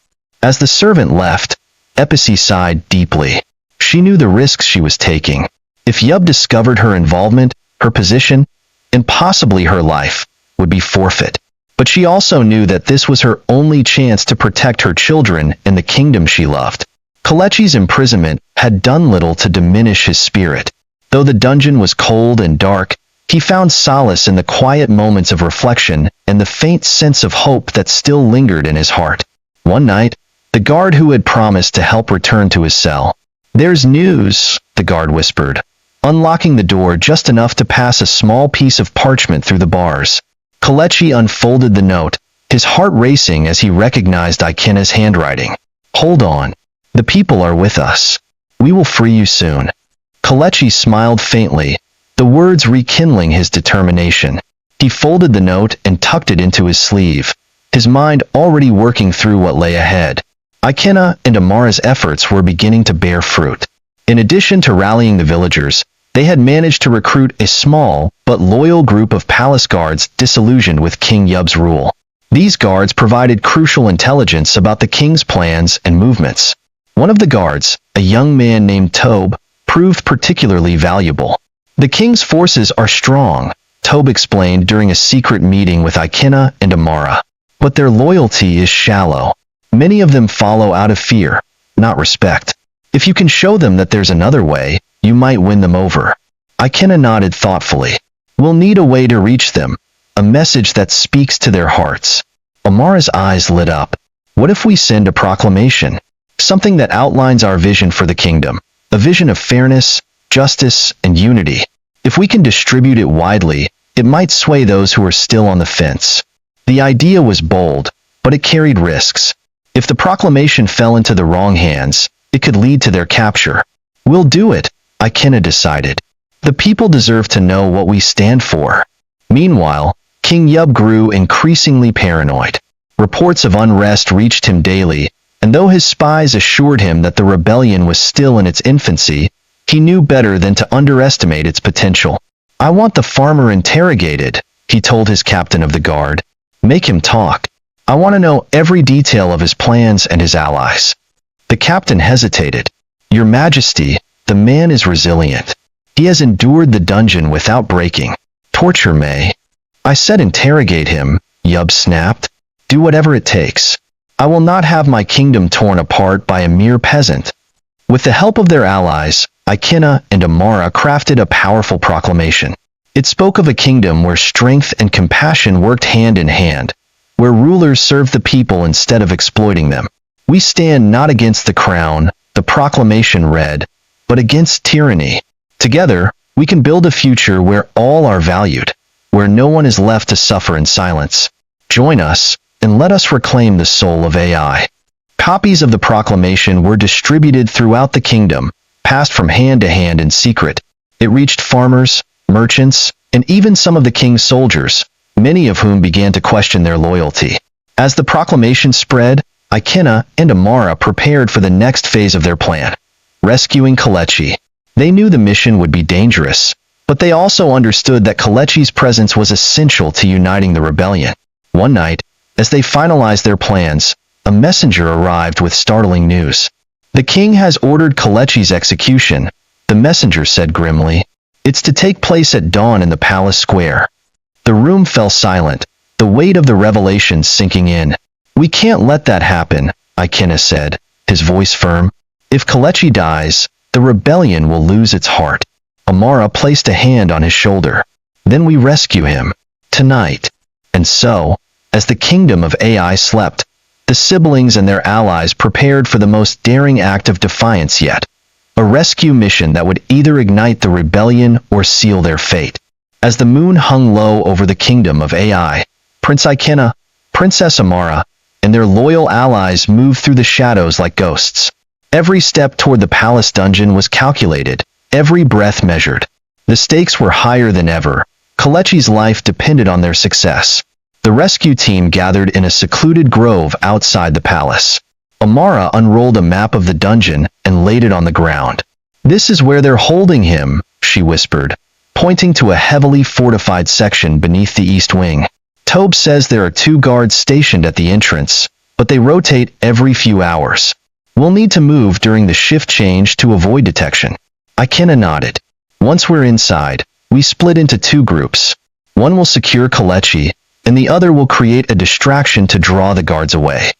As the servant left, Episi sighed deeply. She knew the risks she was taking. If Yub discovered her involvement, her position, and possibly her life, would be forfeit. But she also knew that this was her only chance to protect her children and the kingdom she loved. Kelechi's imprisonment had done little to diminish his spirit. Though the dungeon was cold and dark, he found solace in the quiet moments of reflection and the faint sense of hope that still lingered in his heart. One night, the guard who had promised to help returned to his cell. "There's news," the guard whispered, unlocking the door just enough to pass a small piece of parchment through the bars. Kelechi unfolded the note, his heart racing as he recognized Ikena's handwriting. "Hold on. The people are with us. We will free you soon." Kelechi smiled faintly, the words rekindling his determination. He folded the note and tucked it into his sleeve, his mind already working through what lay ahead. Ikena and Amara's efforts were beginning to bear fruit. In addition to rallying the villagers, they had managed to recruit a small but loyal group of palace guards disillusioned with King Yub's rule. These guards provided crucial intelligence about the king's plans and movements. One of the guards, a young man named Tobe, proved particularly valuable. "The king's forces are strong," Tobe explained during a secret meeting with Ikena and Amara. "But their loyalty is shallow. Many of them follow out of fear, not respect. If you can show them that there's another way, you might win them over." Ikena nodded thoughtfully. "We'll need a way to reach them, a message that speaks to their hearts." Amara's eyes lit up. "What if we send a proclamation? Something that outlines our vision for the kingdom, a vision of fairness, justice, and unity. If we can distribute it widely, it might sway those who are still on the fence." The idea was bold, but it carried risks. If the proclamation fell into the wrong hands, it could lead to their capture. "We'll do it," Ikena decided. "The people deserve to know what we stand for." Meanwhile, King Yub grew increasingly paranoid. Reports of unrest reached him daily, and though his spies assured him that the rebellion was still in its infancy, he knew better than to underestimate its potential. "I want the farmer interrogated," he told his captain of the guard. "Make him talk. I want to know every detail of his plans and his allies." The captain hesitated. Your Majesty, the man is resilient. He has endured the dungeon without breaking. Torture may. I said interrogate him, Yub snapped. Do whatever it takes. I will not have my kingdom torn apart by a mere peasant. With the help of their allies, Ikena and Amara crafted a powerful proclamation. It spoke of a kingdom where strength and compassion worked hand in hand, where rulers served the people instead of exploiting them. We stand not against the crown, the proclamation read, but against tyranny. Together, we can build a future where all are valued, where no one is left to suffer in silence. Join us, and let us reclaim the soul of AI. Copies of the proclamation were distributed throughout the kingdom, passed from hand to hand in secret. It reached farmers, merchants, and even some of the king's soldiers, many of whom began to question their loyalty. As the proclamation spread, Ikena and Amara prepared for the next phase of their plan, rescuing Kelechi. They knew the mission would be dangerous, but they also understood that Kelechi's presence was essential to uniting the rebellion. One night, as they finalized their plans, a messenger arrived with startling news. The king has ordered Kelechi's execution, the messenger said grimly. It's to take place at dawn in the palace square. The room fell silent, the weight of the revelation sinking in. We can't let that happen, Ikena said, his voice firm. If Kelechi dies, the rebellion will lose its heart. Amara placed a hand on his shoulder. Then we rescue him. Tonight. And so, as the kingdom of AI slept, the siblings and their allies prepared for the most daring act of defiance yet. A rescue mission that would either ignite the rebellion or seal their fate. As the moon hung low over the kingdom of AI, Prince Ikena, Princess Amara, and their loyal allies moved through the shadows like ghosts. Every step toward the palace dungeon was calculated, every breath measured. The stakes were higher than ever. Kelechi's life depended on their success. The rescue team gathered in a secluded grove outside the palace. Amara unrolled a map of the dungeon and laid it on the ground. This is where they're holding him, she whispered, pointing to a heavily fortified section beneath the east wing. Tobe says there are 2 guards stationed at the entrance, but they rotate every few hours. We'll need to move during the shift change to avoid detection. Ikena nodded. Once we're inside, we split into 2 groups. One will secure Kelechi, and the other will create a distraction to draw the guards away.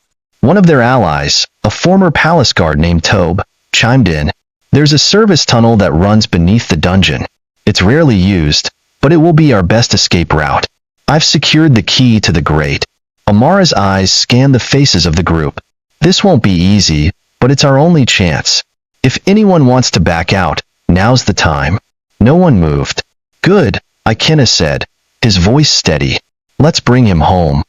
One of their allies, a former palace guard named Tobe, chimed in. There's a service tunnel that runs beneath the dungeon. It's rarely used, but it will be our best escape route. I've secured the key to the grate. Amara's eyes scanned the faces of the group. This won't be easy, but it's our only chance. If anyone wants to back out, now's the time. No one moved. Good, Ikena said, his voice steady. Let's bring him home.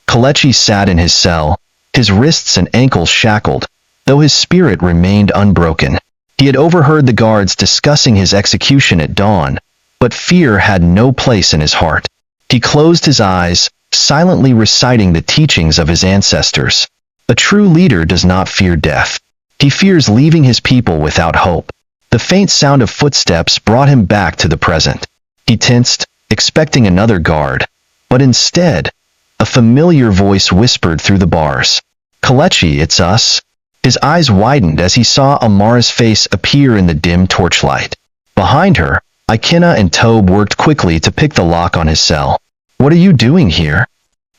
Kelechi sat in his cell, his wrists and ankles shackled, though his spirit remained unbroken. He had overheard the guards discussing his execution at dawn, but fear had no place in his heart. He closed his eyes, silently reciting the teachings of his ancestors. A true leader does not fear death. He fears leaving his people without hope. The faint sound of footsteps brought him back to the present. He tensed, expecting another guard, but instead, a familiar voice whispered through the bars. Kelechi, it's us. His eyes widened as he saw Amara's face appear in the dim torchlight. Behind her, Ikena and Tobe worked quickly to pick the lock on his cell. What are you doing here?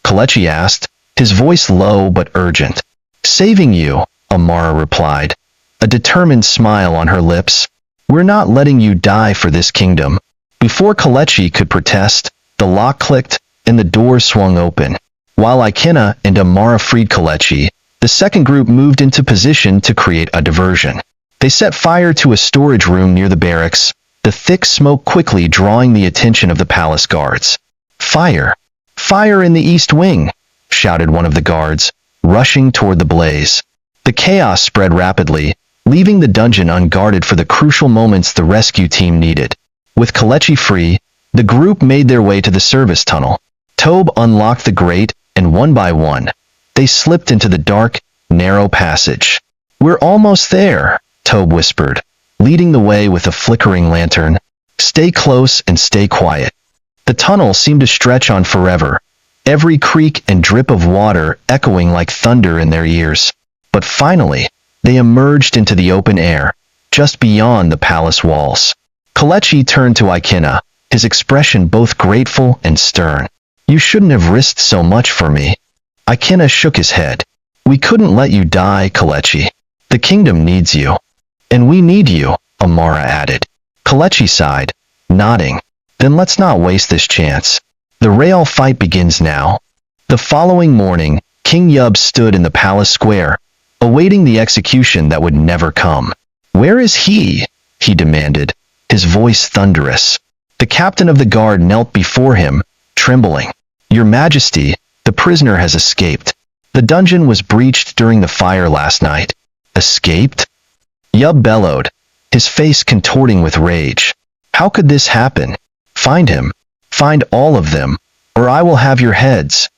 Kelechi asked, his voice low but urgent. Saving you, Amara replied, a determined smile on her lips. We're not letting you die for this kingdom. Before Kelechi could protest, the lock clicked, and the door swung open. While Ikena and Amara freed Kelechi, the second group moved into position to create a diversion. They set fire to a storage room near the barracks, the thick smoke quickly drawing the attention of the palace guards. Fire! Fire in the east wing! Shouted one of the guards, rushing toward the blaze. The chaos spread rapidly, leaving the dungeon unguarded for the crucial moments the rescue team needed. With Kelechi free, the group made their way to the service tunnel. Tobe unlocked the grate, and one by one, they slipped into the dark, narrow passage. We're almost there, Tobe whispered, leading the way with a flickering lantern. Stay close and stay quiet. The tunnel seemed to stretch on forever, every creak and drip of water echoing like thunder in their ears. But finally, They emerged into the open air, just beyond the palace walls. Kelechi turned to Ikena, his expression both grateful and stern. "You shouldn't have risked so much for me." Ikena shook his head. "We couldn't let you die, Kelechi. The kingdom needs you." "And we need you," Amara added. Kelechi sighed, nodding. "Then let's not waste this chance. The real fight begins now." The following morning, King Yub stood in the palace square, awaiting the execution that would never come. "Where is he?" he demanded, his voice thunderous. The captain of the guard knelt before him, trembling. "Your Majesty, the prisoner has escaped. The dungeon was breached during the fire last night." "Escaped?" Yub bellowed, his face contorting with rage. "How could this happen? Find him. Find all of them, or I will have your heads."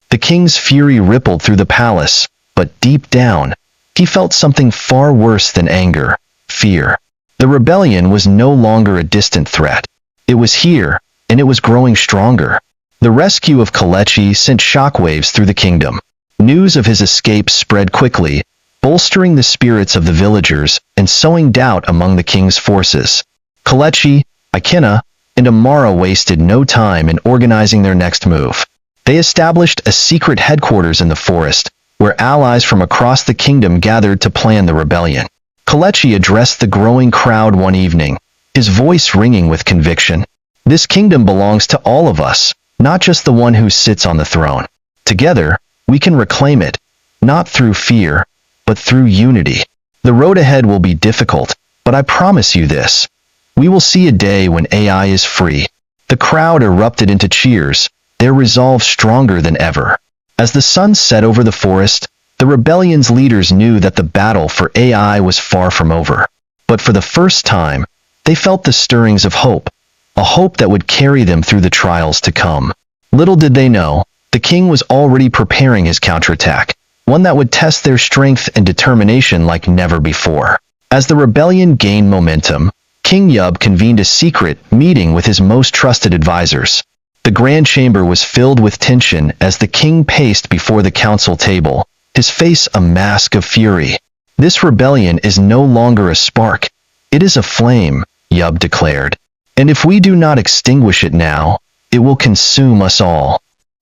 The king's fury rippled through the palace, but deep down, he felt something far worse than anger, fear. The rebellion was no longer a distant threat. It was here, and it was growing stronger. The rescue of Kelechi sent shockwaves through the kingdom. News of his escape spread quickly, bolstering the spirits of the villagers and sowing doubt among the king's forces. Kelechi, Ikena, and Amara wasted no time in organizing their next move. They established a secret headquarters in the forest, where allies from across the kingdom gathered to plan the rebellion. Kelechi addressed the growing crowd one evening, his voice ringing with conviction. "This kingdom belongs to all of us, not just the one who sits on the throne. Together, we can reclaim it, not through fear, but through unity. The road ahead will be difficult, but I promise you this. We will see a day when AI is free." The crowd erupted into cheers, their resolve stronger than ever. As the sun set over the forest, the rebellion's leaders knew that the battle for AI was far from over. But for the first time, they felt the stirrings of hope, a hope that would carry them through the trials to come. Little did they know, the king was already preparing his counterattack, one that would test their strength and determination like never before. As the rebellion gained momentum, King Yub convened a secret meeting with his most trusted advisors. The grand chamber was filled with tension as the king paced before the council table, his face a mask of fury. "This rebellion is no longer a spark. It is a flame," Yub declared. "And if we do not extinguish it now, it will consume us all."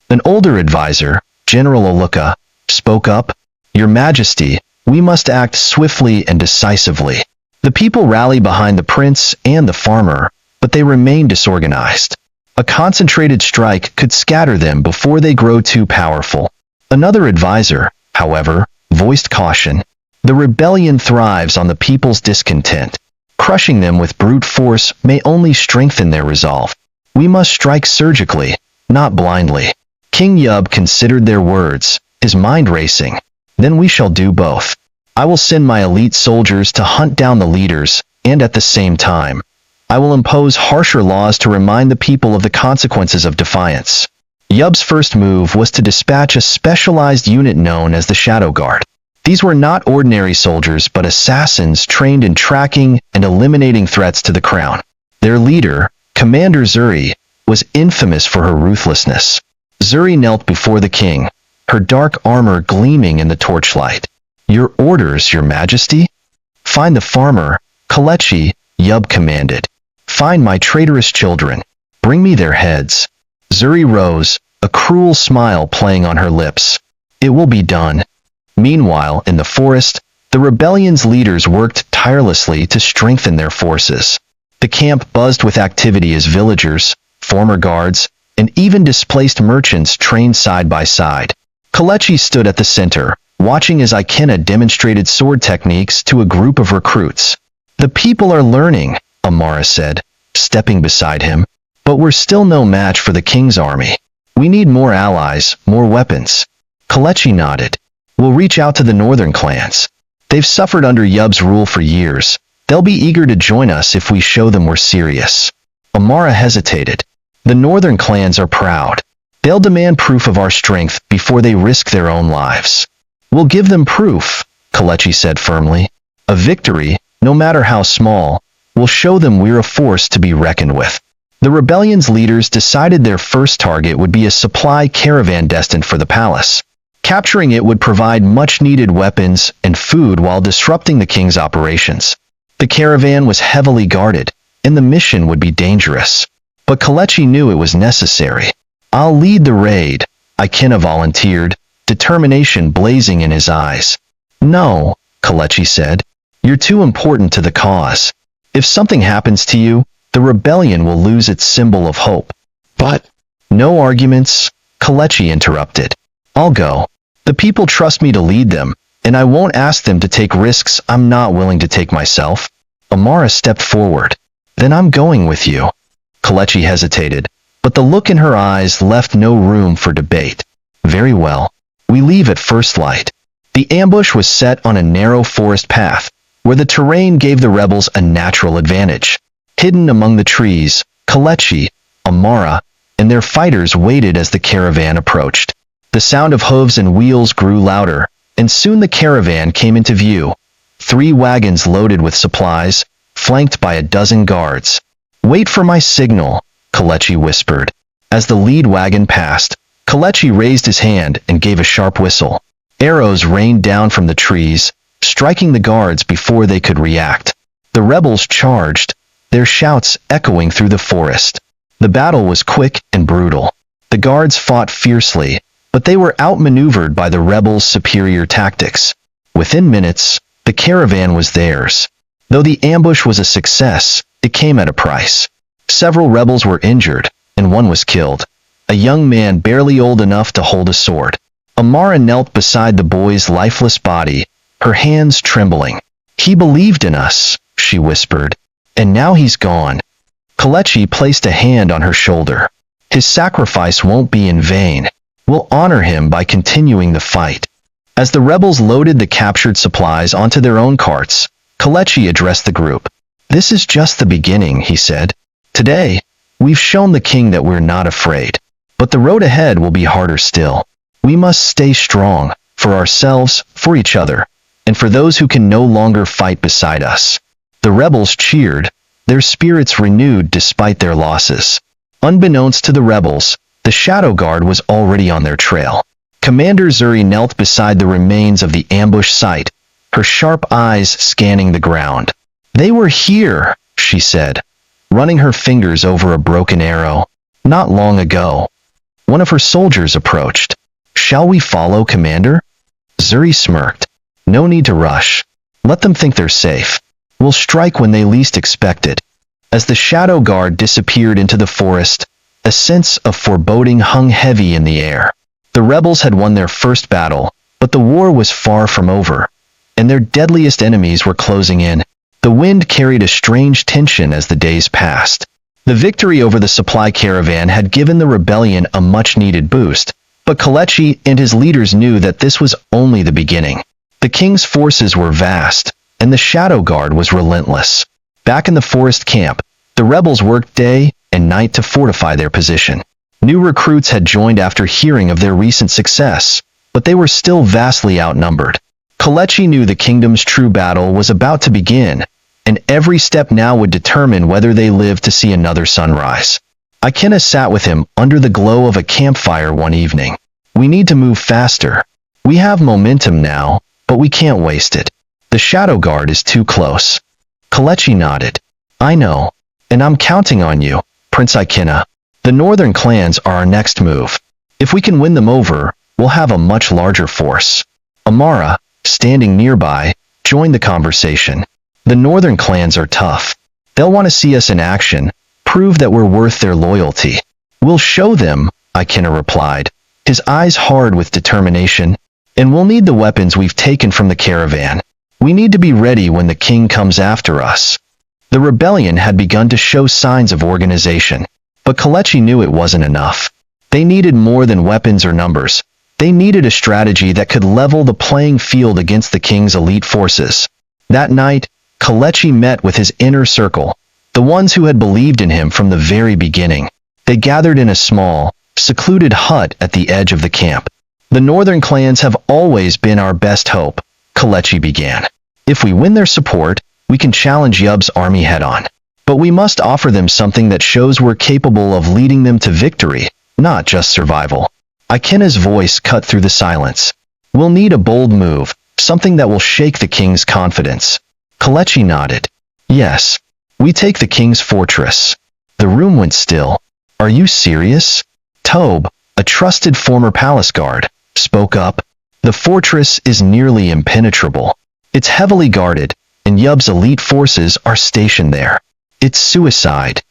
An older advisor, General Oluka, spoke up. "Your Majesty, we must act swiftly and decisively." The people rallied behind the prince and the farmer, but they remained disorganized. A concentrated strike could scatter them before they grow too powerful. Another advisor, however, voiced caution. "The rebellion thrives on the people's discontent. Crushing them with brute force may only strengthen their resolve. We must strike surgically, not blindly." King Yub considered their words, his mind racing. "Then we shall do both. I will send my elite soldiers to hunt down the leaders, and at the same time, I will impose harsher laws to remind the people of the consequences of defiance." Yub's first move was to dispatch a specialized unit known as the Shadow Guard. These were not ordinary soldiers but assassins trained in tracking and eliminating threats to the crown. Their leader, Commander Zuri, was infamous for her ruthlessness. Zuri knelt before the king, her dark armor gleaming in the torchlight. "Your orders, Your Majesty?" "Find the farmer, Kelechi," Yub commanded. "Find my traitorous children. Bring me their heads." Zuri rose, a cruel smile playing on her lips. "It will be done." Meanwhile, in the forest, the rebellion's leaders worked tirelessly to strengthen their forces. The camp buzzed with activity as villagers, former guards, and even displaced merchants trained side by side. Kelechi stood at the center, watching as Ikena demonstrated sword techniques to a group of recruits. "The people are learning," Amara said, stepping beside him. "But we're still no match for the king's army. We need more allies, more weapons." Kelechi nodded. "We'll reach out to the northern clans. They've suffered under Yub's rule for years. They'll be eager to join us if we show them we're serious." Amara hesitated. "The northern clans are proud. They'll demand proof of our strength before they risk their own lives." "We'll give them proof," Kelechi said firmly. "A victory, no matter how small, will show them we're a force to be reckoned with." The rebellion's leaders decided their first target would be a supply caravan destined for the palace. Capturing it would provide much-needed weapons and food while disrupting the king's operations. The caravan was heavily guarded, and the mission would be dangerous. But Kelechi knew it was necessary. "I'll lead the raid," Ikenna volunteered, determination blazing in his eyes. "No," Kelechi said. "You're too important to the cause. If something happens to you, the rebellion will lose its symbol of hope." "But—" "No arguments," Kelechi interrupted. "I'll go. The people trust me to lead them, and I won't ask them to take risks I'm not willing to take myself." Amara stepped forward. "Then I'm going with you." Kelechi hesitated, but the look in her eyes left no room for debate. "Very well. We leave at first light." The ambush was set on a narrow forest path, where the terrain gave the rebels a natural advantage. Hidden among the trees, Kelechi, Amara, and their fighters waited as the caravan approached. The sound of hooves and wheels grew louder, and soon the caravan came into view. 3 wagons loaded with supplies, flanked by a dozen guards. "Wait for my signal," Kelechi whispered. As the lead wagon passed, Kelechi raised his hand and gave a sharp whistle. Arrows rained down from the trees, striking the guards before they could react. The rebels charged, their shouts echoing through the forest. The battle was quick and brutal. The guards fought fiercely, but they were outmaneuvered by the rebels' superior tactics. Within minutes, the caravan was theirs. Though the ambush was a success, it came at a price. Several rebels were injured, and one was killed. A young man barely old enough to hold a sword. Amara knelt beside the boy's lifeless body, her hands trembling. "He believed in us," she whispered, "and now he's gone." Kelechi placed a hand on her shoulder. "His sacrifice won't be in vain. We'll honor him by continuing the fight." As the rebels loaded the captured supplies onto their own carts, Kelechi addressed the group. "This is just the beginning," he said. "Today, we've shown the king that we're not afraid. But the road ahead will be harder still. We must stay strong, for ourselves, for each other, and for those who can no longer fight beside us." The rebels cheered, their spirits renewed despite their losses. Unbeknownst to the rebels, the Shadow Guard was already on their trail. Commander Zuri knelt beside the remains of the ambush site, her sharp eyes scanning the ground. "They were here," she said, running her fingers over a broken arrow. "Not long ago." One of her soldiers approached. "Shall we follow, Commander?" Zuri smirked. "No need to rush. Let them think they're safe. We'll strike when they least expect it." As the Shadow Guard disappeared into the forest, a sense of foreboding hung heavy in the air. The rebels had won their first battle, but the war was far from over, and their deadliest enemies were closing in. The wind carried a strange tension as the days passed. The victory over the supply caravan had given the rebellion a much-needed boost, but Kelechi and his leaders knew that this was only the beginning. The king's forces were vast, and the Shadow Guard was relentless. Back in the forest camp, the rebels worked day and night to fortify their position. New recruits had joined after hearing of their recent success, but they were still vastly outnumbered. Kelechi knew the kingdom's true battle was about to begin, and every step now would determine whether they lived to see another sunrise. Ikenna sat with him under the glow of a campfire one evening. "We need to move faster. We have momentum now, but we can't waste it. The Shadow Guard is too close." Kelechi nodded. "I know, and I'm counting on you, Prince Ikenna. The northern clans are our next move. If we can win them over, we'll have a much larger force." Amara, standing nearby, joined the conversation. "The northern clans are tough. They'll want to see us in action, prove that we're worth their loyalty." "We'll show them," Ikenna replied, his eyes hard with determination. "And we'll need the weapons we've taken from the caravan. We need to be ready when the king comes after us." The rebellion had begun to show signs of organization, but Kelechi knew it wasn't enough. They needed more than weapons or numbers. They needed a strategy that could level the playing field against the king's elite forces. That night, Kelechi met with his inner circle, the ones who had believed in him from the very beginning. They gathered in a small, secluded hut at the edge of the camp. "The northern clans have always been our best hope," Kelechi began. "If we win their support, we can challenge Yub's army head-on. But we must offer them something that shows we're capable of leading them to victory, not just survival." Ikenna's voice cut through the silence. We'll need a bold move, something that will shake the king's confidence. Kelechi nodded. Yes. We take the king's fortress. The room went still. Are you serious? Tobe, a trusted former palace guard, spoke up. The fortress is nearly impenetrable. It's heavily guarded, and Yub's elite forces are stationed there. It's suicide.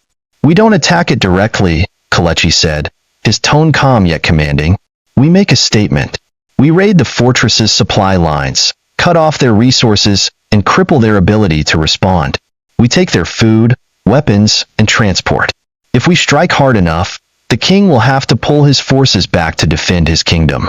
We don't attack it directly, Kelechi said, his tone calm yet commanding. We make a statement. We raid the fortress's supply lines, cut off their resources, and cripple their ability to respond. We take their food, weapons, and transport. If we strike hard enough, the king will have to pull his forces back to defend his kingdom.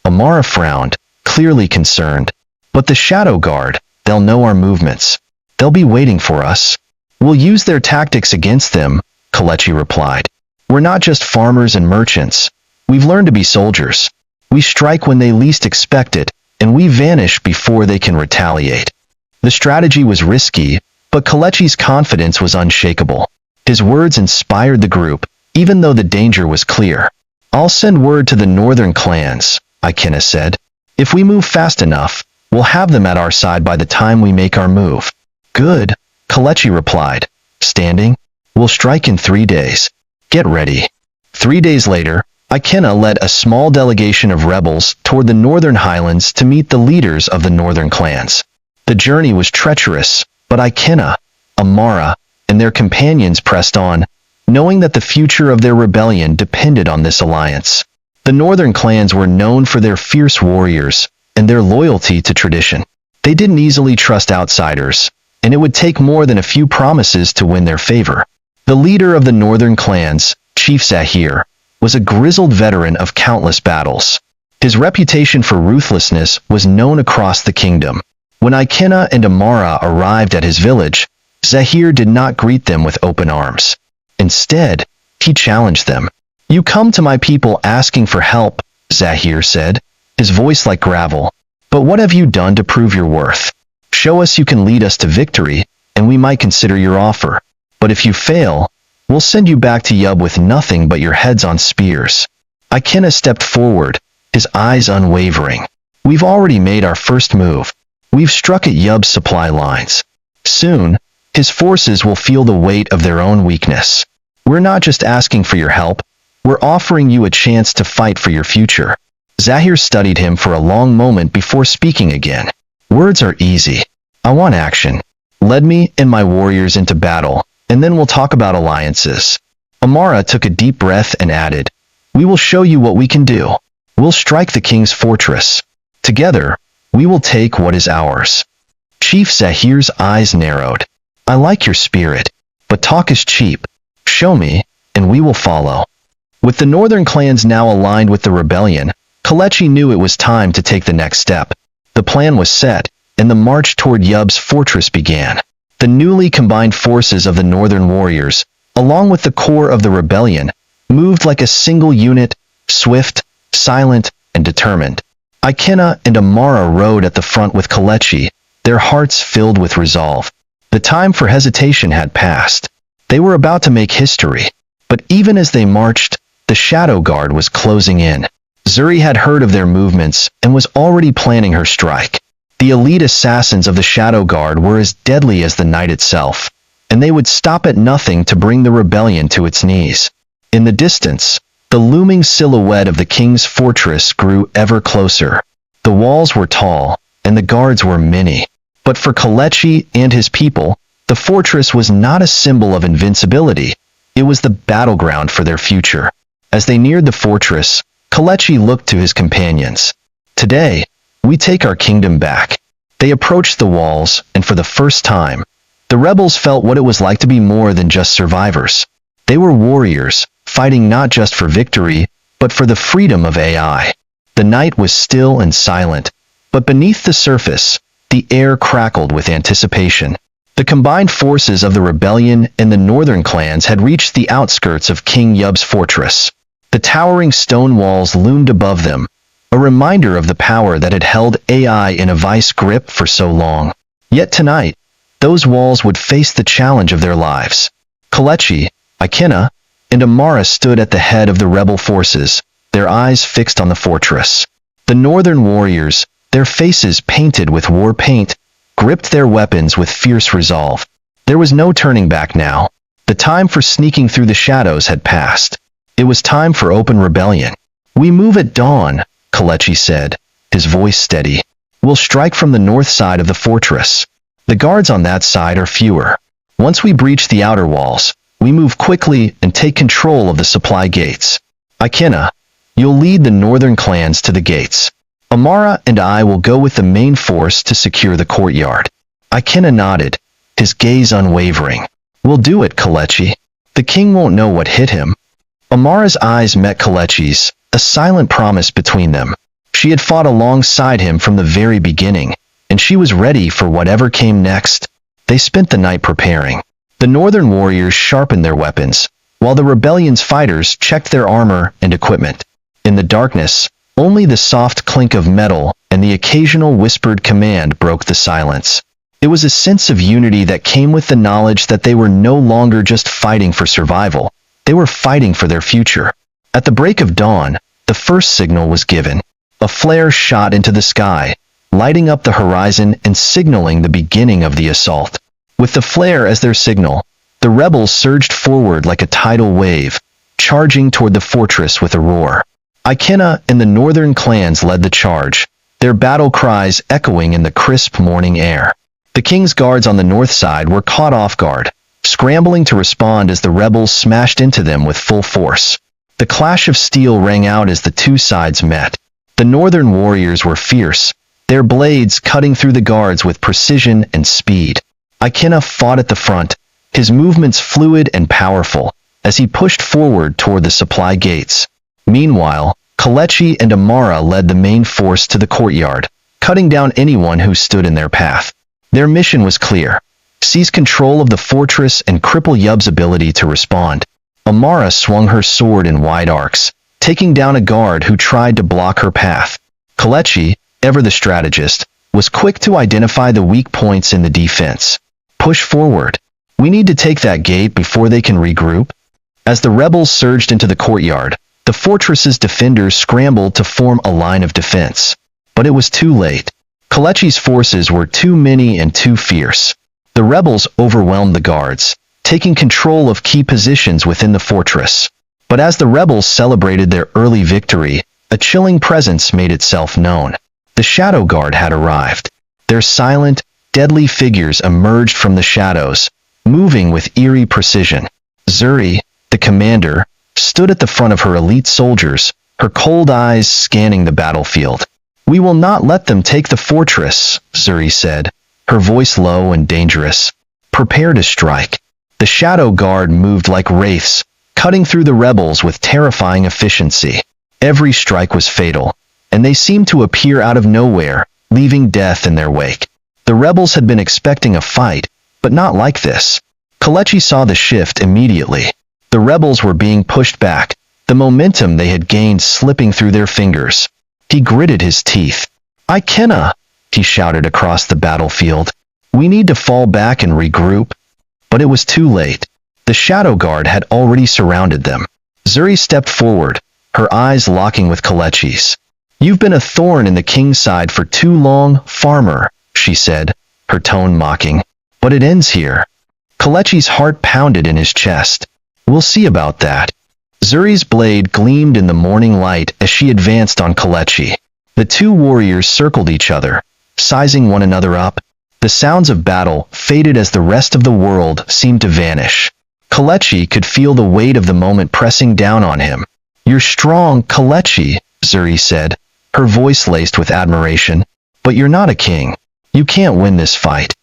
Amara frowned, clearly concerned. But the Shadow Guard, they'll know our movements. They'll be waiting for us. We'll use their tactics against them, Kelechi replied. We're not just farmers and merchants. We've learned to be soldiers. We strike when they least expect it, and we vanish before they can retaliate. The strategy was risky, but Kelechi's confidence was unshakable. His words inspired the group, even though the danger was clear. I'll send word to the northern clans, Ikena said. If we move fast enough, we'll have them at our side by the time we make our move. Good, Kelechi replied. Standing? We'll strike in 3 days. Get ready. 3 days later, Ikena led a small delegation of rebels toward the northern highlands to meet the leaders of the northern clans. The journey was treacherous, but Ikena, Amara, and their companions pressed on, knowing that the future of their rebellion depended on this alliance. The northern clans were known for their fierce warriors and their loyalty to tradition. They didn't easily trust outsiders, and it would take more than a few promises to win their favor. The leader of the northern clans, Chief Zahir, was a grizzled veteran of countless battles. His reputation for ruthlessness was known across the kingdom. When Ikena and Amara arrived at his village, Zahir did not greet them with open arms. Instead, he challenged them. You come to my people asking for help, Zahir said, his voice like gravel. But what have you done to prove your worth? Show us you can lead us to victory, and we might consider your offer. But if you fail, we'll send you back to Yub with nothing but your heads on spears. Ikena stepped forward, his eyes unwavering. We've already made our first move. We've struck at Yub's supply lines. Soon, his forces will feel the weight of their own weakness. We're not just asking for your help, we're offering you a chance to fight for your future. Zahir studied him for a long moment before speaking again. Words are easy. I want action. Lead me and my warriors into battle, and then we'll talk about alliances. Amara took a deep breath and added, We will show you what we can do. We'll strike the king's fortress. Together, we will take what is ours. Chief Zahir's eyes narrowed. I like your spirit, but talk is cheap. Show me, and we will follow. With the northern clans now aligned with the rebellion, Kelechi knew it was time to take the next step. The plan was set, and the march toward Yub's fortress began. The newly combined forces of the northern warriors, along with the core of the rebellion, moved like a single unit, swift, silent, and determined. Ikena and Amara rode at the front with Kelechi, their hearts filled with resolve. The time for hesitation had passed. They were about to make history. But even as they marched, the Shadow Guard was closing in. Zuri had heard of their movements and was already planning her strike. The elite assassins of the Shadow Guard were as deadly as the night itself, and they would stop at nothing to bring the rebellion to its knees. In the distance, the looming silhouette of the king's fortress grew ever closer. The walls were tall, and the guards were many. But for Kelechi and his people, the fortress was not a symbol of invincibility. It was the battleground for their future. As they neared the fortress, Kelechi looked to his companions. Today, we take our kingdom back. They approached the walls, and for the first time, the rebels felt what it was like to be more than just survivors. They were warriors, fighting not just for victory, but for the freedom of AI. The night was still and silent, but beneath the surface, the air crackled with anticipation. The combined forces of the rebellion and the northern clans had reached the outskirts of King Yub's fortress. The towering stone walls loomed above them, a reminder of the power that had held AI in a vice grip for so long. Yet tonight, those walls would face the challenge of their lives. Kelechi, Ikena, and Amara stood at the head of the rebel forces, their eyes fixed on the fortress. The northern warriors, their faces painted with war paint, gripped their weapons with fierce resolve. There was no turning back now. The time for sneaking through the shadows had passed. It was time for open rebellion. "We move at dawn," Kelechi said, his voice steady. "We'll strike from the north side of the fortress. The guards on that side are fewer. Once we breach the outer walls, we move quickly and take control of the supply gates. Ikena, you'll lead the northern clans to the gates. Amara and I will go with the main force to secure the courtyard." Ikena nodded, his gaze unwavering. "We'll do it, Kelechi. The king won't know what hit him." Amara's eyes met Kelechi's, a silent promise between them. She had fought alongside him from the very beginning, and she was ready for whatever came next. They spent the night preparing. The northern warriors sharpened their weapons, while the rebellion's fighters checked their armor and equipment. In the darkness, only the soft clink of metal and the occasional whispered command broke the silence. It was a sense of unity that came with the knowledge that they were no longer just fighting for survival. They were fighting for their future. At the break of dawn, the first signal was given. A flare shot into the sky, lighting up the horizon and signaling the beginning of the assault. With the flare as their signal, the rebels surged forward like a tidal wave, charging toward the fortress with a roar. Ikena and the northern clans led the charge, their battle cries echoing in the crisp morning air. The king's guards on the north side were caught off guard, scrambling to respond as the rebels smashed into them with full force. The clash of steel rang out as the two sides met. The northern warriors were fierce, their blades cutting through the guards with precision and speed. Ikena fought at the front, his movements fluid and powerful, as he pushed forward toward the supply gates. Meanwhile, Kelechi and Amara led the main force to the courtyard, cutting down anyone who stood in their path. Their mission was clear: seize control of the fortress and cripple Yub's ability to respond. Amara swung her sword in wide arcs, taking down a guard who tried to block her path. Kelechi, ever the strategist, was quick to identify the weak points in the defense. "Push forward. We need to take that gate before they can regroup." As the rebels surged into the courtyard, the fortress's defenders scrambled to form a line of defense. But it was too late. Kelechi's forces were too many and too fierce. The rebels overwhelmed the guards, taking control of key positions within the fortress. But as the rebels celebrated their early victory, a chilling presence made itself known. The Shadow Guard had arrived. Their silent, deadly figures emerged from the shadows, moving with eerie precision. Zuri, the commander, stood at the front of her elite soldiers, her cold eyes scanning the battlefield. "We will not let them take the fortress," Zuri said, her voice low and dangerous. "Prepare to strike." The Shadow Guard moved like wraiths, cutting through the rebels with terrifying efficiency. Every strike was fatal, and they seemed to appear out of nowhere, leaving death in their wake. The rebels had been expecting a fight, but not like this. Kelechi saw the shift immediately. The rebels were being pushed back, the momentum they had gained slipping through their fingers. He gritted his teeth. "Ikena!" he shouted across the battlefield. "We need to fall back and regroup." But it was too late. The Shadow Guard had already surrounded them. Zuri stepped forward, her eyes locking with Kelechi's. "You've been a thorn in the king's side for too long, farmer," she said, her tone mocking. "But it ends here." Kelechi's heart pounded in his chest. "We'll see about that." Zuri's blade gleamed in the morning light as she advanced on Kelechi. The two warriors circled each other, sizing one another up. The sounds of battle faded as the rest of the world seemed to vanish. Kelechi could feel the weight of the moment pressing down on him. "You're strong, Kelechi," Zuri said, her voice laced with admiration. "But you're not a king. You can't win this fight."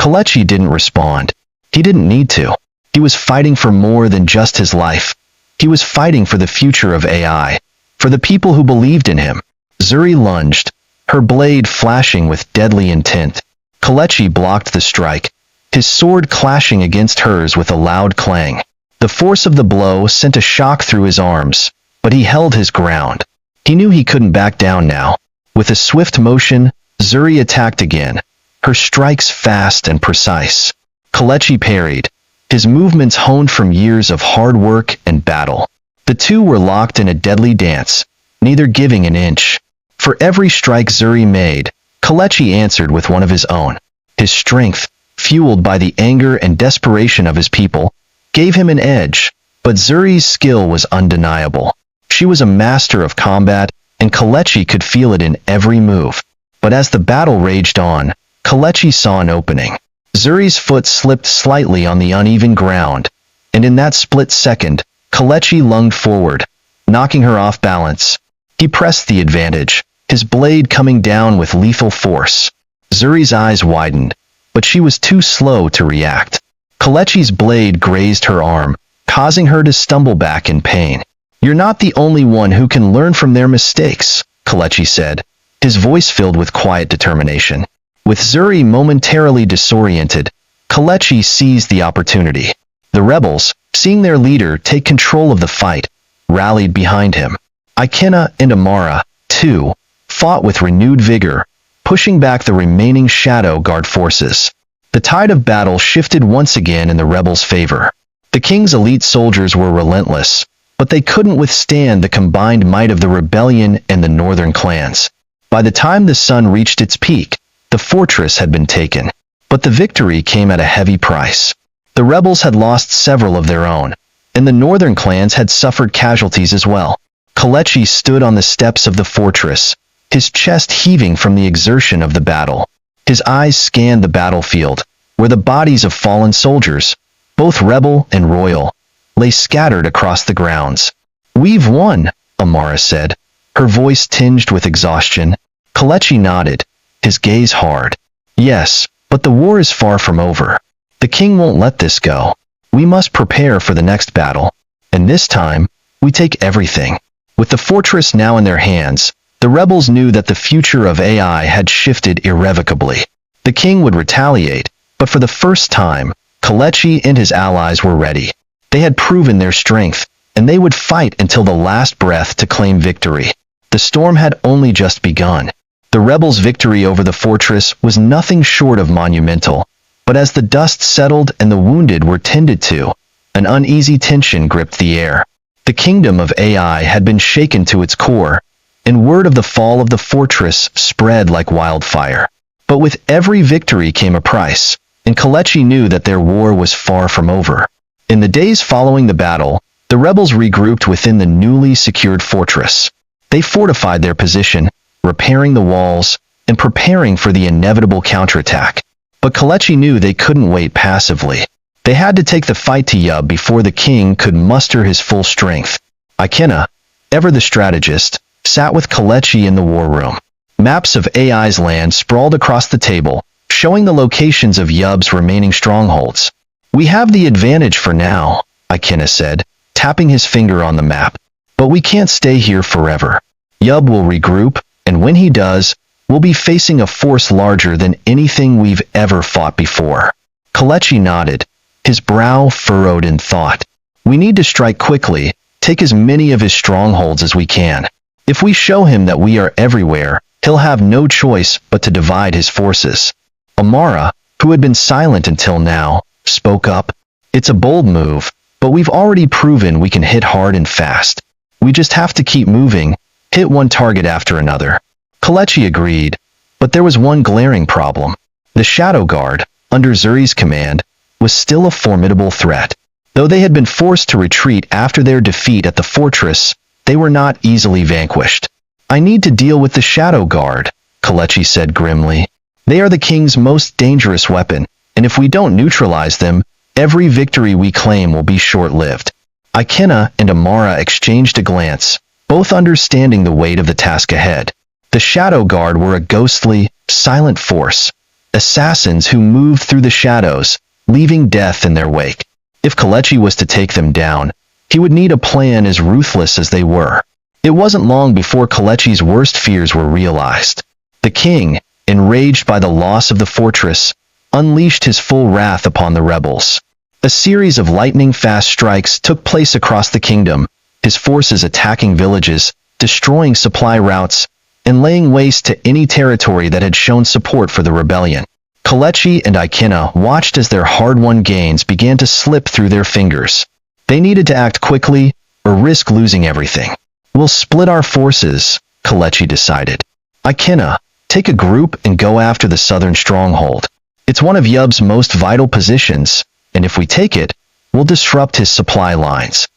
Kelechi didn't respond. He didn't need to. He was fighting for more than just his life. He was fighting for the future of AI, for the people who believed in him. Zuri lunged, her blade flashing with deadly intent. Kelechi blocked the strike, his sword clashing against hers with a loud clang. The force of the blow sent a shock through his arms, but he held his ground. He knew he couldn't back down now. With a swift motion, Zuri attacked again, her strikes fast and precise. Kelechi parried, his movements honed from years of hard work and battle. The two were locked in a deadly dance, neither giving an inch. For every strike Zuri made, Kelechi answered with one of his own. His strength, fueled by the anger and desperation of his people, gave him an edge, but Zuri's skill was undeniable. She was a master of combat, and Kelechi could feel it in every move. But as the battle raged on, Kelechi saw an opening. Zuri's foot slipped slightly on the uneven ground, and in that split second, Kelechi lunged forward, knocking her off balance. He pressed the advantage, his blade coming down with lethal force. Zuri's eyes widened, but she was too slow to react. Kelechi's blade grazed her arm, causing her to stumble back in pain. "You're not the only one who can learn from their mistakes," Kelechi said, his voice filled with quiet determination. With Zuri momentarily disoriented, Kelechi seized the opportunity. The rebels, seeing their leader take control of the fight, rallied behind him. Ikena and Amara, too, fought with renewed vigor, pushing back the remaining Shadow Guard forces. The tide of battle shifted once again in the rebels' favor. The king's elite soldiers were relentless, but they couldn't withstand the combined might of the rebellion and the northern clans. By the time the sun reached its peak, the fortress had been taken, but the victory came at a heavy price. The rebels had lost several of their own, and the northern clans had suffered casualties as well. Kelechi stood on the steps of the fortress, his chest heaving from the exertion of the battle. His eyes scanned the battlefield, where the bodies of fallen soldiers, both rebel and royal, lay scattered across the grounds. "We've won," Amara said, her voice tinged with exhaustion. Kelechi nodded, his gaze hard. "Yes, but the war is far from over. The king won't let this go. We must prepare for the next battle, and this time, we take everything." With the fortress now in their hands, the rebels knew that the future of AI had shifted irrevocably. The king would retaliate, but for the first time, Kelechi and his allies were ready. They had proven their strength, and they would fight until the last breath to claim victory. The storm had only just begun. The rebels' victory over the fortress was nothing short of monumental, but as the dust settled and the wounded were tended to, an uneasy tension gripped the air. The kingdom of AI had been shaken to its core, and word of the fall of the fortress spread like wildfire. But with every victory came a price, and Kelechi knew that their war was far from over. In the days following the battle, the rebels regrouped within the newly secured fortress. They fortified their position, repairing the walls, and preparing for the inevitable counterattack. But Kelechi knew they couldn't wait passively. They had to take the fight to Yub before the king could muster his full strength. Ikena, ever the strategist, sat with Kelechi in the war room. Maps of AI's land sprawled across the table, showing the locations of Yub's remaining strongholds. "We have the advantage for now," Ikena said, tapping his finger on the map. "But we can't stay here forever. Yub will regroup, and when he does, we'll be facing a force larger than anything we've ever fought before." Kelechi nodded, his brow furrowed in thought. "We need to strike quickly, take as many of his strongholds as we can. If we show him that we are everywhere, he'll have no choice but to divide his forces." Amara, who had been silent until now, spoke up. "It's a bold move, but we've already proven we can hit hard and fast. We just have to keep moving, hit one target after another." Kelechi agreed, but there was one glaring problem. The Shadow Guard, under Zuri's command, was still a formidable threat. Though they had been forced to retreat after their defeat at the fortress, they were not easily vanquished. "I need to deal with the Shadow Guard," Kelechi said grimly. "They are the king's most dangerous weapon, and if we don't neutralize them, every victory we claim will be short-lived." Ikena and Amara exchanged a glance, both understanding the weight of the task ahead. The Shadow Guard were a ghostly, silent force, assassins who moved through the shadows, leaving death in their wake. If Kelechi was to take them down, he would need a plan as ruthless as they were. It wasn't long before Kelechi's worst fears were realized. The king, enraged by the loss of the fortress, unleashed his full wrath upon the rebels. A series of lightning-fast strikes took place across the kingdom, his forces attacking villages, destroying supply routes, and laying waste to any territory that had shown support for the rebellion. Kelechi and Ikena watched as their hard-won gains began to slip through their fingers. They needed to act quickly, or risk losing everything. "We'll split our forces," Kelechi decided. Ikena, take a group and go after the southern stronghold. It's one of Yub's most vital positions, and if we take it, we'll disrupt his supply lines.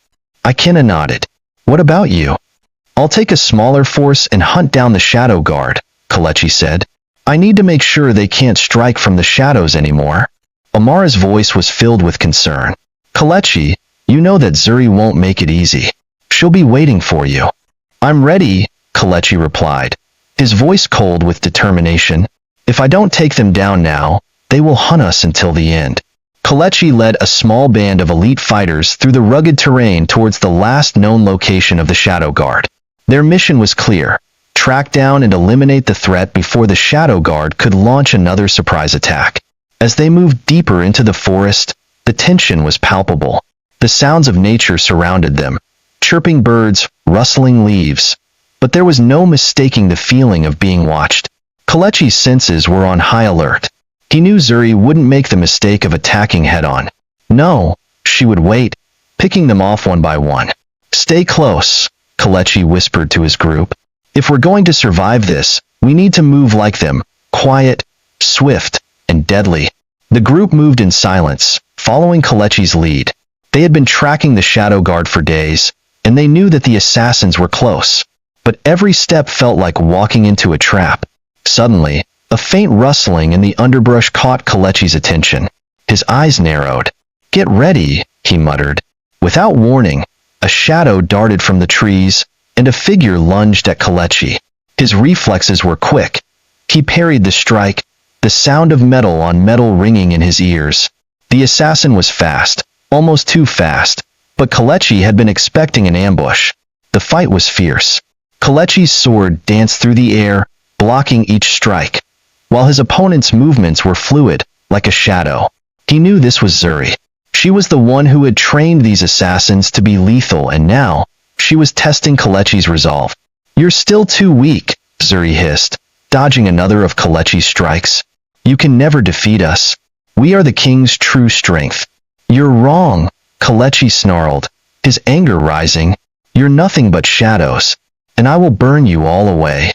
Ikena nodded. What about you? I'll take a smaller force and hunt down the shadow guard, Kelechi said. I need to make sure they can't strike from the shadows anymore. Amara's voice was filled with concern. Kelechi, you know that Zuri won't make it easy. She'll be waiting for you. I'm ready, Kelechi replied, his voice cold with determination. If I don't take them down now, they will hunt us until the end. Kelechi led a small band of elite fighters through the rugged terrain towards the last known location of the Shadow Guard. Their mission was clear: track down and eliminate the threat before the Shadow Guard could launch another surprise attack. As they moved deeper into the forest, the tension was palpable. The sounds of nature surrounded them, chirping birds, rustling leaves. But there was no mistaking the feeling of being watched. Kelechi's senses were on high alert. He knew Zuri wouldn't make the mistake of attacking head-on. No, she would wait, picking them off one by one. Stay close, Kelechi whispered to his group. If we're going to survive this, we need to move like them, quiet, swift, and deadly. The group moved in silence, following Kelechi's lead. They had been tracking the Shadow Guard for days, and they knew that the assassins were close. But every step felt like walking into a trap. Suddenly, a faint rustling in the underbrush caught Kelechi's attention. His eyes narrowed. Get ready, he muttered. Without warning, a shadow darted from the trees, and a figure lunged at Kelechi. His reflexes were quick. He parried the strike, the sound of metal on metal ringing in his ears. The assassin was fast, almost too fast, but Kelechi had been expecting an ambush. The fight was fierce. Kelechi's sword danced through the air, blocking each strike, while his opponent's movements were fluid, like a shadow. He knew this was Zuri. She was the one who had trained these assassins to be lethal, and now, she was testing Kelechi's resolve. You're still too weak, Zuri hissed, dodging another of Kelechi's strikes. You can never defeat us. We are the king's true strength. You're wrong, Kelechi snarled, his anger rising. You're nothing but shadows, and I will burn you all away.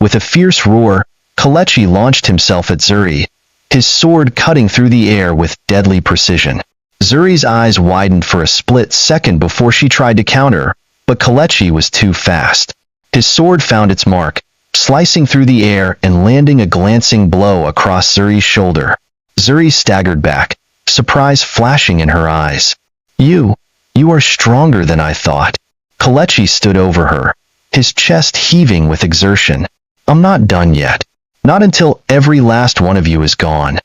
With a fierce roar, Kelechi launched himself at Zuri, his sword cutting through the air with deadly precision. Zuri's eyes widened for a split second before she tried to counter, but Kelechi was too fast. His sword found its mark, slicing through the air and landing a glancing blow across Zuri's shoulder. Zuri staggered back, surprise flashing in her eyes. You are stronger than I thought. Kelechi stood over her, his chest heaving with exertion. I'm not done yet. Not until every last one of you is gone.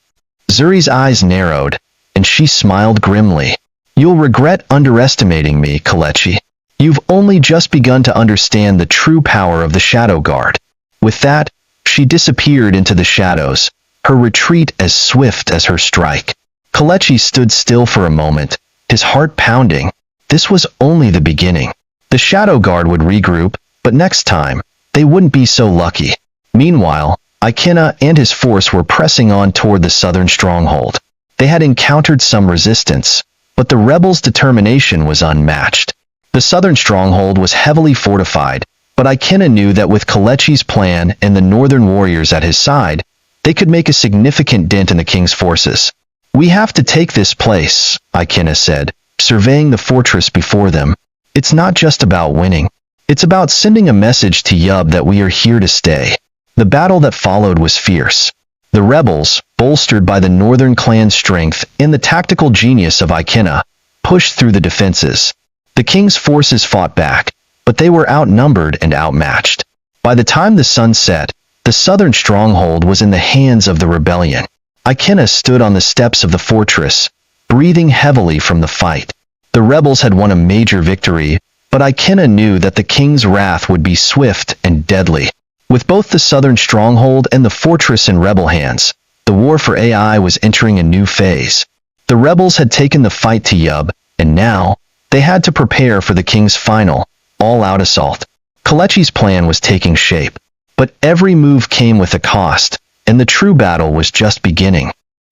Zuri's eyes narrowed, and she smiled grimly. You'll regret underestimating me, Kelechi. You've only just begun to understand the true power of the Shadow Guard. With that, she disappeared into the shadows, her retreat as swift as her strike. Kelechi stood still for a moment, his heart pounding. This was only the beginning. The Shadow Guard would regroup, but next time, they wouldn't be so lucky. Meanwhile, Ikena and his force were pressing on toward the southern stronghold. They had encountered some resistance, but the rebels' determination was unmatched. The southern stronghold was heavily fortified, but Ikena knew that with Kelechi's plan and the northern warriors at his side, they could make a significant dent in the king's forces. We have to take this place, Ikena said, surveying the fortress before them. It's not just about winning. It's about sending a message to Yub that we are here to stay. The battle that followed was fierce. The rebels, bolstered by the northern clan's strength and the tactical genius of Ikena, pushed through the defenses. The king's forces fought back, but they were outnumbered and outmatched. By the time the sun set, the southern stronghold was in the hands of the rebellion. Ikena stood on the steps of the fortress, breathing heavily from the fight. The rebels had won a major victory, but Ikena knew that the king's wrath would be swift and deadly. With both the southern stronghold and the fortress in rebel hands, the war for AI was entering a new phase. The rebels had taken the fight to Yub, and now, they had to prepare for the king's final, all-out assault. Kelechi's plan was taking shape, but every move came with a cost, and the true battle was just beginning.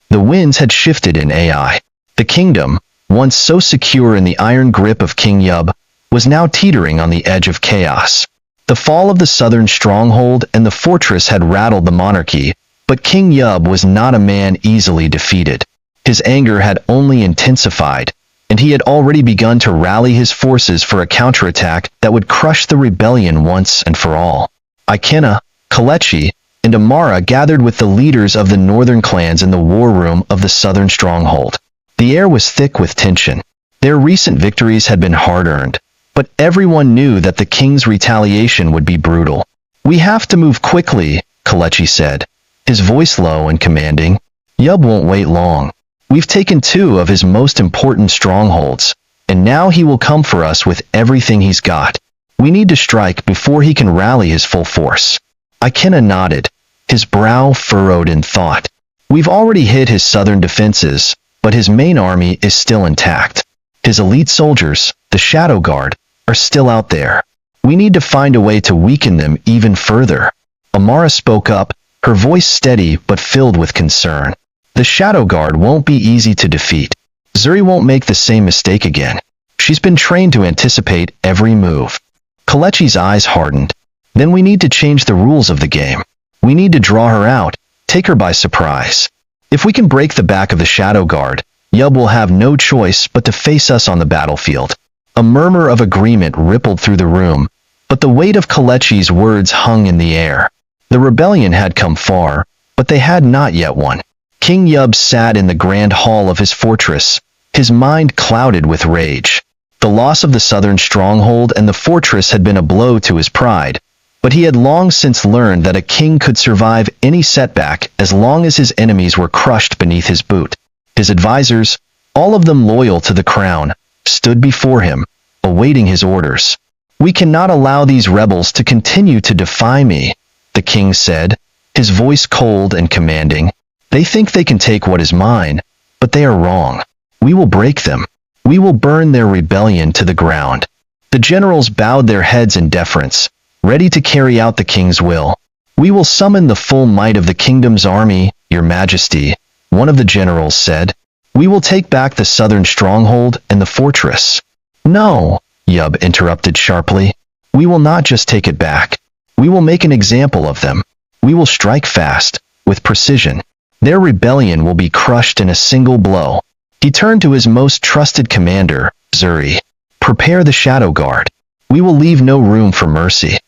The winds had shifted in AI. The kingdom, once so secure in the iron grip of King Yub, was now teetering on the edge of chaos. The The fall of the southern stronghold and the fortress had rattled the monarchy, but King Yub was not a man easily defeated. His anger had only intensified, and he had already begun to rally his forces for a counterattack that would crush the rebellion once and for all. Ikena, Kelechi, and Amara gathered with the leaders of the northern clans in the war room of the southern stronghold. The air was thick with tension. Their recent victories had been hard-earned, but everyone knew that the king's retaliation would be brutal. "We have to move quickly," Kelechi said, his voice low and commanding. "Yub won't wait long. We've taken 2 of his most important strongholds, and now he will come for us with everything he's got. We need to strike before he can rally his full force." Ikena nodded, his brow furrowed in thought. "We've already hit his southern defenses, but his main army is still intact. His elite soldiers, the Shadow Guard, are still out there. We need to find a way to weaken them even further." Amara spoke up, her voice steady but filled with concern. "The Shadow Guard won't be easy to defeat. Zuri won't make the same mistake again. She's been trained to anticipate every move." Kelechi's eyes hardened. "Then we need to change the rules of the game. We need to draw her out, take her by surprise. If we can break the back of the Shadow Guard, Yub will have no choice but to face us on the battlefield." A murmur of agreement rippled through the room, but the weight of Kelechi's words hung in the air. The rebellion had come far, but they had not yet won. King Yub sat in the grand hall of his fortress, his mind clouded with rage. The loss of the southern stronghold and the fortress had been a blow to his pride, but he had long since learned that a king could survive any setback as long as his enemies were crushed beneath his boot. His advisors, all of them loyal to the crown, stood before him, awaiting his orders. "We cannot allow these rebels to continue to defy me," the king said, his voice cold and commanding. "They think they can take what is mine, but they are wrong. We will break them. We will burn their rebellion to the ground." The generals bowed their heads in deference, ready to carry out the king's will. "We will summon the full might of the kingdom's army, your majesty," one of the generals said. "We will take back the southern stronghold and the fortress." "No," Yub interrupted sharply. "We will not just take it back. We will make an example of them. We will strike fast, with precision. Their rebellion will be crushed in a single blow." He turned to his most trusted commander, Zuri. "Prepare the Shadow Guard. We will leave no room for mercy."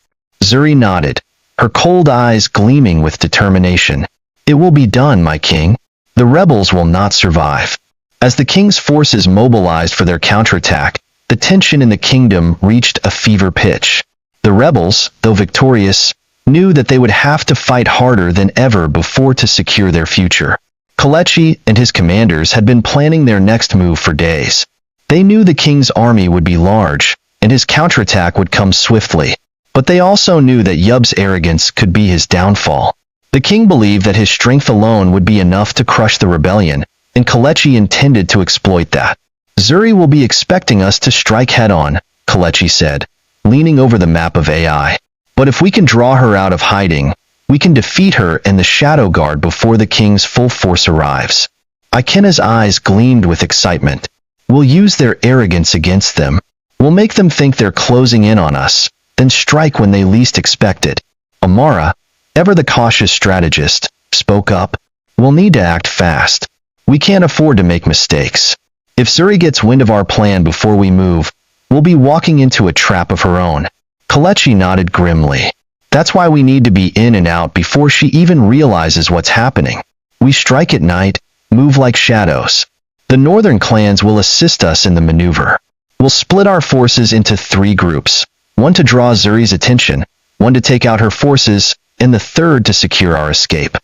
Zuri nodded, her cold eyes gleaming with determination. "It will be done, my king. The rebels will not survive." As the king's forces mobilized for their counterattack, the tension in the kingdom reached a fever pitch. The rebels, though victorious, knew that they would have to fight harder than ever before to secure their future. Kelechi and his commanders had been planning their next move for days. They knew the king's army would be large, and his counterattack would come swiftly, but they also knew that Yub's arrogance could be his downfall. The king believed that his strength alone would be enough to crush the rebellion, and Kelechi intended to exploit that. "Zuri will be expecting us to strike head-on," Kelechi said, leaning over the map of AI. "But if we can draw her out of hiding, we can defeat her and the Shadow Guard before the king's full force arrives." Ikena's eyes gleamed with excitement. "We'll use their arrogance against them. We'll make them think they're closing in on us, then strike when they least expect it." Amara, ever the cautious strategist, spoke up. "We'll need to act fast. We can't afford to make mistakes. If Zuri gets wind of our plan before we move, we'll be walking into a trap of her own." Kelechi nodded grimly. "That's why we need to be in and out before she even realizes what's happening. We strike at night, move like shadows. The northern clans will assist us in the maneuver. We'll split our forces into 3 groups, one to draw Zuri's attention, one to take out her forces, and the third to secure our escape."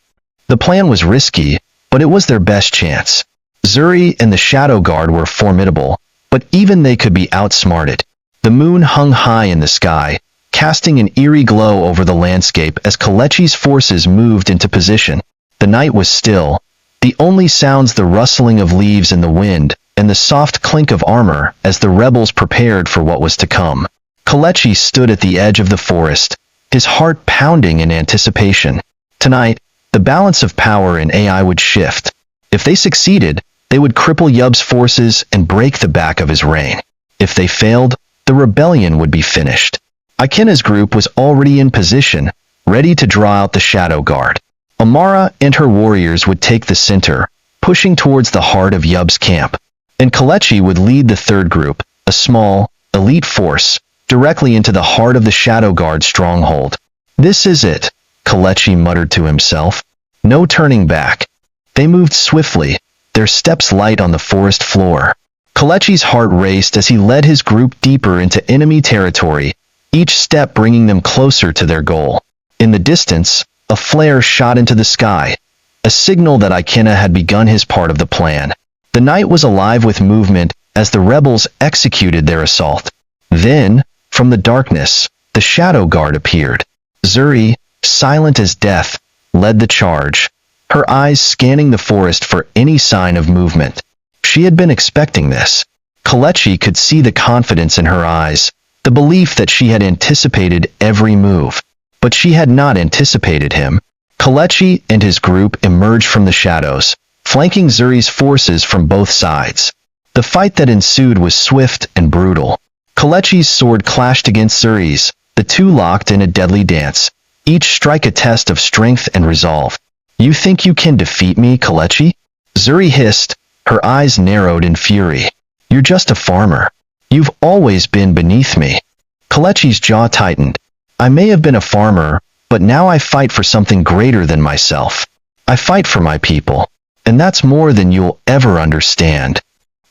The plan was risky, but it was their best chance. Zuri and the Shadow Guard were formidable, but even they could be outsmarted. The moon hung high in the sky, casting an eerie glow over the landscape as Kelechi's forces moved into position. The night was still, the only sounds the rustling of leaves in the wind and the soft clink of armor as the rebels prepared for what was to come. Kelechi stood at the edge of the forest, his heart pounding in anticipation. Tonight, the balance of power in AI would shift. If they succeeded, they would cripple Yub's forces and break the back of his reign. If they failed, the rebellion would be finished. Ikena's group was already in position, ready to draw out the shadow guard. Amara and her warriors would take the center, pushing towards the heart of Yub's camp, and Kelechi would lead the third group, a small, elite force, directly into the heart of the shadow guard stronghold. This is it, Kelechi muttered to himself. No turning back. They moved swiftly, their steps light on the forest floor. Kelechi's heart raced as he led his group deeper into enemy territory, each step bringing them closer to their goal. In the distance, a flare shot into the sky, a signal that Ikena had begun his part of the plan. The night was alive with movement as the rebels executed their assault. Then, from the darkness, the shadow guard appeared. Zuri, silent as death, led the charge, her eyes scanning the forest for any sign of movement. She had been expecting this. Kelechi could see the confidence in her eyes, the belief that she had anticipated every move. But she had not anticipated him. Kelechi and his group emerged from the shadows, flanking Zuri's forces from both sides. The fight that ensued was swift and brutal. Kelechi's sword clashed against Zuri's, the two locked in a deadly dance, each strike a test of strength and resolve. You think you can defeat me, Kelechi? Zuri hissed, her eyes narrowed in fury. You're just a farmer. You've always been beneath me. Kelechi's jaw tightened. I may have been a farmer, but now I fight for something greater than myself. I fight for my people, and that's more than you'll ever understand.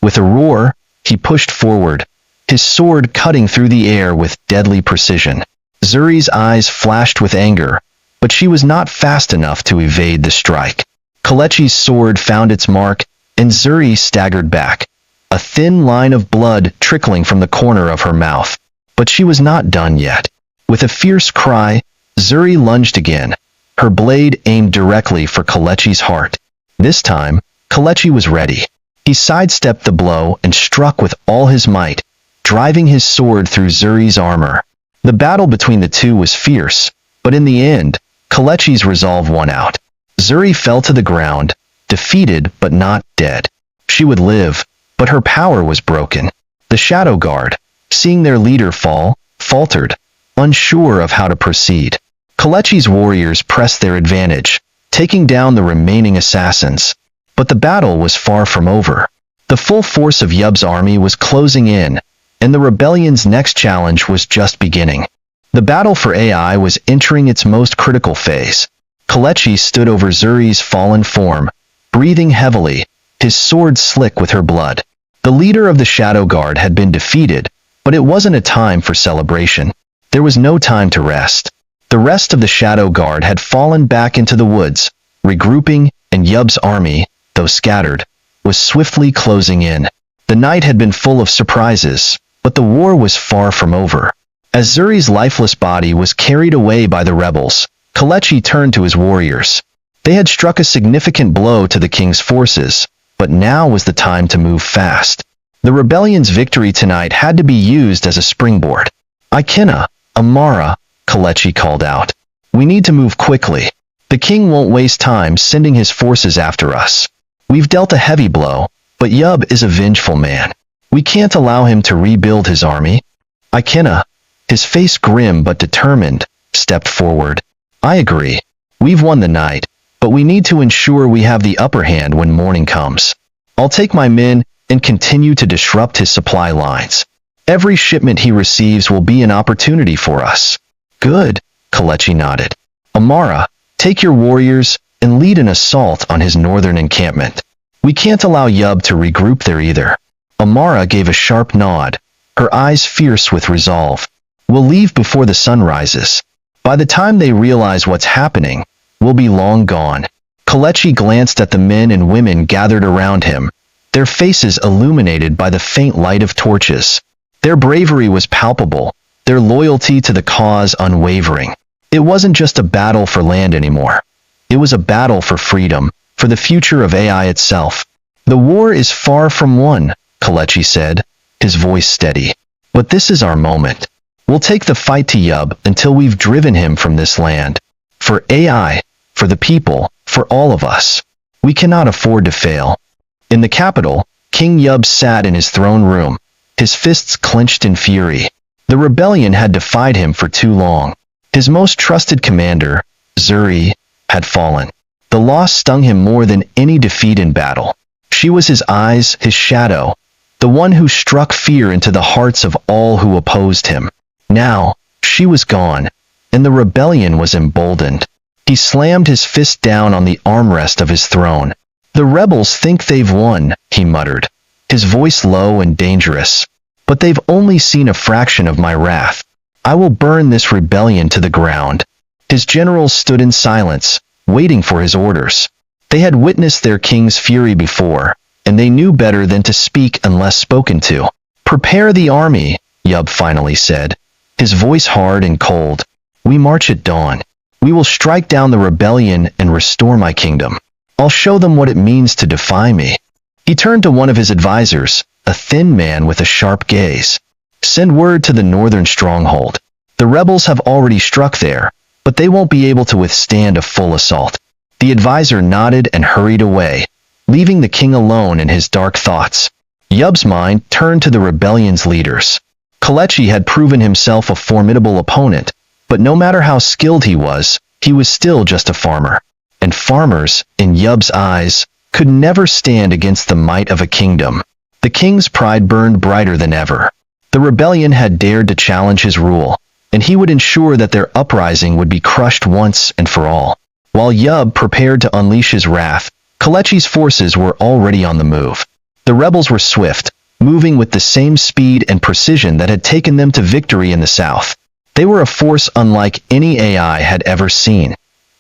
With a roar, he pushed forward, his sword cutting through the air with deadly precision. Zuri's eyes flashed with anger, but she was not fast enough to evade the strike. Kelechi's sword found its mark, and Zuri staggered back, a thin line of blood trickling from the corner of her mouth. But she was not done yet. With a fierce cry, Zuri lunged again, her blade aimed directly for Kelechi's heart. This time, Kelechi was ready. He sidestepped the blow and struck with all his might, driving his sword through Zuri's armor. The battle between the two was fierce, but in the end, Kelechi's resolve won out. Zuri fell to the ground, defeated but not dead. She would live, but her power was broken. The Shadow Guard, seeing their leader fall, faltered, unsure of how to proceed. Kelechi's warriors pressed their advantage, taking down the remaining assassins. But the battle was far from over. The full force of Yub's army was closing in, and the rebellion's next challenge was just beginning. The battle for AI was entering its most critical phase. Kelechi stood over Zuri's fallen form, breathing heavily, his sword slick with her blood. The leader of the Shadow Guard had been defeated, but it wasn't a time for celebration. There was no time to rest. The rest of the Shadow Guard had fallen back into the woods, regrouping, and Yub's army, though scattered, was swiftly closing in. The night had been full of surprises, but the war was far from over. As Zuri's lifeless body was carried away by the rebels, Kelechi turned to his warriors. They had struck a significant blow to the king's forces, but now was the time to move fast. The rebellion's victory tonight had to be used as a springboard. Ikena, Amara, Kelechi called out. We need to move quickly. The king won't waste time sending his forces after us. We've dealt a heavy blow, but Yub is a vengeful man. We can't allow him to rebuild his army. Ikena, his face grim but determined, stepped forward. I agree. We've won the night, but we need to ensure we have the upper hand when morning comes. I'll take my men and continue to disrupt his supply lines. Every shipment he receives will be an opportunity for us. Good, Kelechi nodded. Amara, take your warriors and lead an assault on his northern encampment. We can't allow Yub to regroup there either. Amara gave a sharp nod, her eyes fierce with resolve. We'll leave before the sun rises. By the time they realize what's happening, we'll be long gone. Kelechi glanced at the men and women gathered around him, their faces illuminated by the faint light of torches. Their bravery was palpable, their loyalty to the cause unwavering. It wasn't just a battle for land anymore. It was a battle for freedom, for the future of AI itself. The war is far from won, Kelechi said, his voice steady. But this is our moment. We'll take the fight to Yub until we've driven him from this land. For AI, for the people, for all of us. We cannot afford to fail. In the capital, King Yub sat in his throne room, his fists clenched in fury. The rebellion had defied him for too long. His most trusted commander, Zuri, had fallen. The loss stung him more than any defeat in battle. She was his eyes, his shadow, the one who struck fear into the hearts of all who opposed him. Now, she was gone, and the rebellion was emboldened. He slammed his fist down on the armrest of his throne. "The rebels think they've won," he muttered, his voice low and dangerous. "But they've only seen a fraction of my wrath. I will burn this rebellion to the ground." His generals stood in silence, waiting for his orders. They had witnessed their king's fury before, and they knew better than to speak unless spoken to. "Prepare the army," Yub finally said, his voice hard and cold. "We march at dawn. We will strike down the rebellion and restore my kingdom. I'll show them what it means to defy me." He turned to one of his advisors, a thin man with a sharp gaze. "Send word to the northern stronghold. The rebels have already struck there, but they won't be able to withstand a full assault." The advisor nodded and hurried away, leaving the king alone in his dark thoughts. Yub's mind turned to the rebellion's leaders. Kelechi had proven himself a formidable opponent, but no matter how skilled he was still just a farmer. And farmers, in Yub's eyes, could never stand against the might of a kingdom. The king's pride burned brighter than ever. The rebellion had dared to challenge his rule, and he would ensure that their uprising would be crushed once and for all. While Yub prepared to unleash his wrath, Kelechi's forces were already on the move. The rebels were swift, moving with the same speed and precision that had taken them to victory in the south. They were a force unlike any AI had ever seen.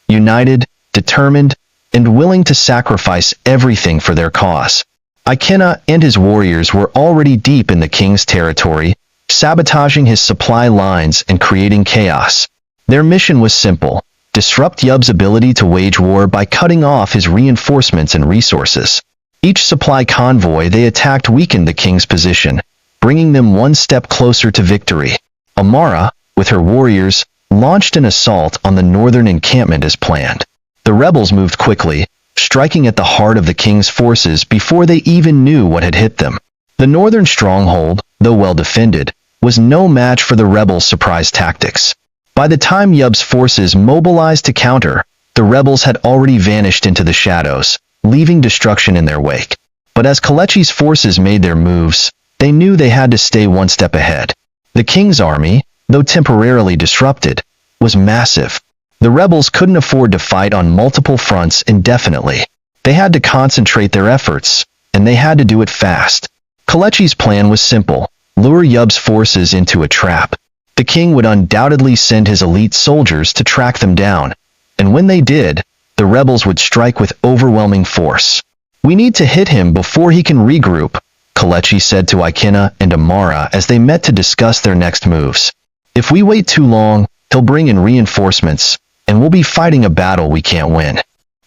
United, determined, and willing to sacrifice everything for their cause. Ikenna and his warriors were already deep in the king's territory, sabotaging his supply lines and creating chaos. Their mission was simple: disrupt Yub's ability to wage war by cutting off his reinforcements and resources. Each supply convoy they attacked weakened the king's position, bringing them one step closer to victory. Amara, with her warriors, launched an assault on the northern encampment as planned. The rebels moved quickly, striking at the heart of the king's forces before they even knew what had hit them. The northern stronghold, though well defended, was no match for the rebels' surprise tactics. By the time Yub's forces mobilized to counter, the rebels had already vanished into the shadows, leaving destruction in their wake. But as Kelechi's forces made their moves, they knew they had to stay one step ahead. The king's army, though temporarily disrupted, was massive. The rebels couldn't afford to fight on multiple fronts indefinitely. They had to concentrate their efforts, and they had to do it fast. Kelechi's plan was simple: lure Yub's forces into a trap. The king would undoubtedly send his elite soldiers to track them down, and when they did, the rebels would strike with overwhelming force. "We need to hit him before he can regroup," Kelechi said to Ikenna and Amara as they met to discuss their next moves. "If we wait too long, he'll bring in reinforcements, and we'll be fighting a battle we can't win."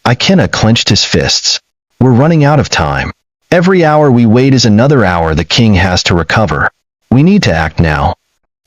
Ikenna clenched his fists. "We're running out of time. Every hour we wait is another hour the king has to recover. We need to act now."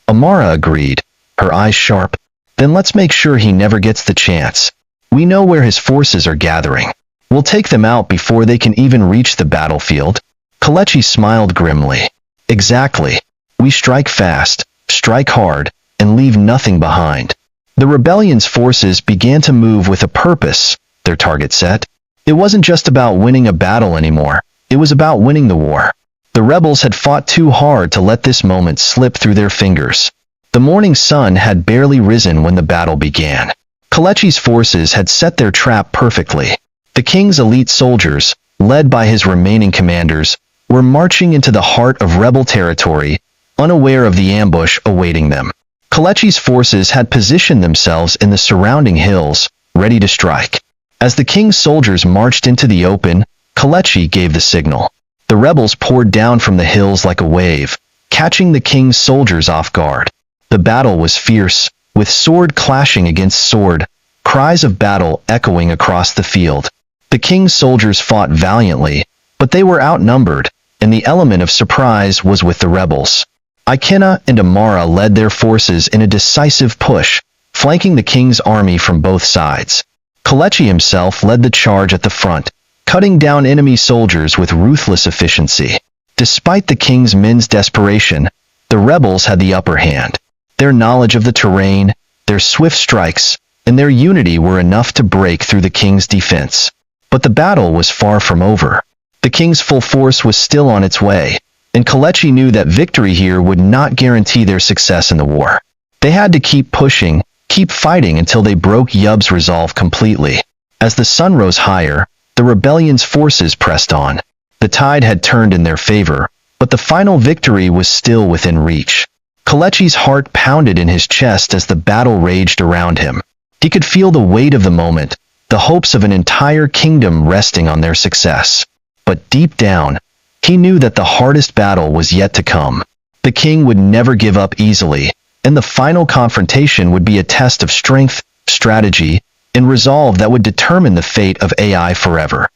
Amara agreed, her eyes sharp. "Then let's make sure he never gets the chance. We know where his forces are gathering. We'll take them out before they can even reach the battlefield." Kelechi smiled grimly. "Exactly. We strike fast, strike hard, and leave nothing behind." The rebellion's forces began to move with a purpose, their target set. It wasn't just about winning a battle anymore, it was about winning the war. The rebels had fought too hard to let this moment slip through their fingers. The morning sun had barely risen when the battle began. Kelechi's forces had set their trap perfectly. The king's elite soldiers, led by his remaining commanders, were marching into the heart of rebel territory, unaware of the ambush awaiting them. Kelechi's forces had positioned themselves in the surrounding hills, ready to strike. As the king's soldiers marched into the open, Kelechi gave the signal. The rebels poured down from the hills like a wave, catching the king's soldiers off guard. The battle was fierce, with sword clashing against sword, cries of battle echoing across the field. The king's soldiers fought valiantly, but they were outnumbered, and the element of surprise was with the rebels. Ikenna and Amara led their forces in a decisive push, flanking the king's army from both sides. Kelechi himself led the charge at the front, cutting down enemy soldiers with ruthless efficiency. Despite the king's men's desperation, The rebels had the upper hand. Their knowledge of the terrain, their swift strikes, and their unity were enough to break through the king's defense. But the battle was far from over. The king's full force was still on its way, and Kelechi knew that victory here would not guarantee their success in the war. They had to keep pushing, keep fighting until they broke Yub's resolve completely. As the sun rose higher, the rebellion's forces pressed on. The tide had turned in their favor, but the final victory was still within reach. Kelechi's heart pounded in his chest as the battle raged around him. He could feel the weight of the moment, the hopes of an entire kingdom resting on their success. But deep down, he knew that the hardest battle was yet to come. The king would never give up easily, and the final confrontation would be a test of strength, strategy, and resolve that would determine the fate of AI forever.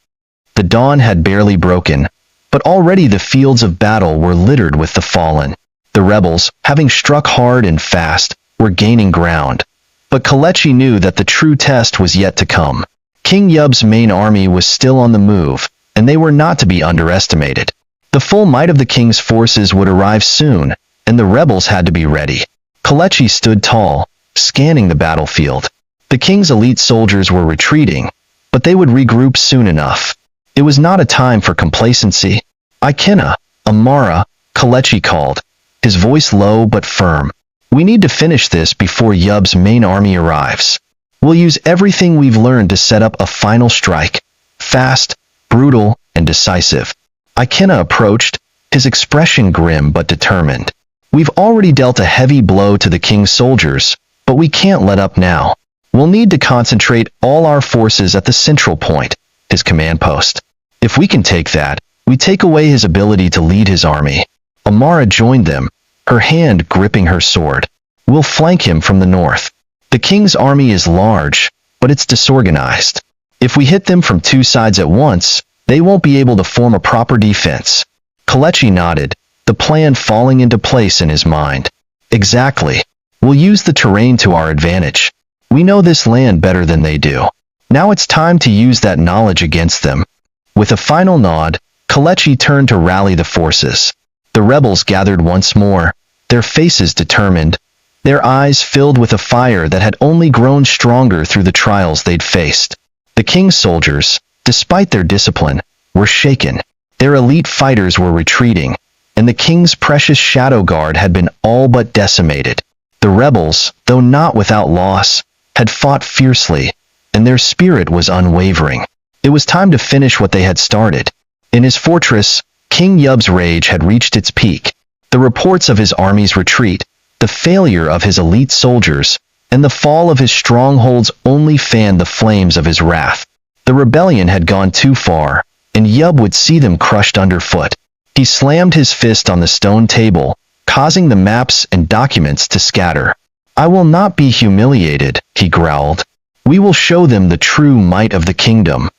The dawn had barely broken, but already the fields of battle were littered with the fallen. The rebels, having struck hard and fast, were gaining ground. But Kelechi knew that the true test was yet to come. King Yub's main army was still on the move, and they were not to be underestimated. The full might of the king's forces would arrive soon, and the rebels had to be ready. Kelechi stood tall, scanning the battlefield. The king's elite soldiers were retreating, but they would regroup soon enough. It was not a time for complacency. "Ikena, Amara," Kelechi called, his voice low but firm. "We need to finish this before Yub's main army arrives. We'll use everything we've learned to set up a final strike. Fast, brutal, and decisive." Ikena approached, his expression grim but determined. "We've already dealt a heavy blow to the king's soldiers, but we can't let up now. We'll need to concentrate all our forces at the central point, his command post. If we can take that, we take away his ability to lead his army." Amara joined them, her hand gripping her sword. "We'll flank him from the north. The king's army is large, but it's disorganized. If we hit them from two sides at once, they won't be able to form a proper defense." Kelechi nodded, the plan falling into place in his mind. "Exactly. We'll use the terrain to our advantage. We know this land better than they do. Now it's time to use that knowledge against them." With a final nod, Kelechi turned to rally the forces. The rebels gathered once more, their faces determined, their eyes filled with a fire that had only grown stronger through the trials they'd faced. The king's soldiers, despite their discipline, were shaken. Their elite fighters were retreating, and the king's precious shadow guard had been all but decimated. The rebels, though not without loss, had fought fiercely, and their spirit was unwavering. It was time to finish what they had started. In his fortress, King Yub's rage had reached its peak. The reports of his army's retreat, the failure of his elite soldiers, and the fall of his strongholds only fanned the flames of his wrath. The rebellion had gone too far, and Yub would see them crushed underfoot. He slammed his fist on the stone table, causing the maps and documents to scatter. "I will not be humiliated," he growled. "We will show them the true might of the kingdom."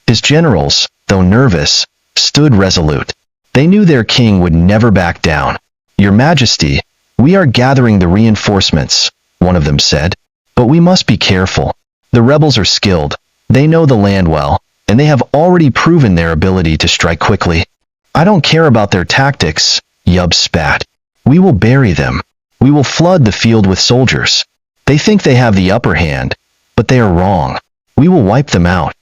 His generals, though nervous, stood resolute. They knew their king would never back down. "Your Majesty, we are gathering the reinforcements," one of them said. "But we must be careful. The rebels are skilled, they know the land well, and they have already proven their ability to strike quickly." "I don't care about their tactics," Yub spat. "We will bury them. We will flood the field with soldiers. They think they have the upper hand, but they are wrong. We will wipe them out."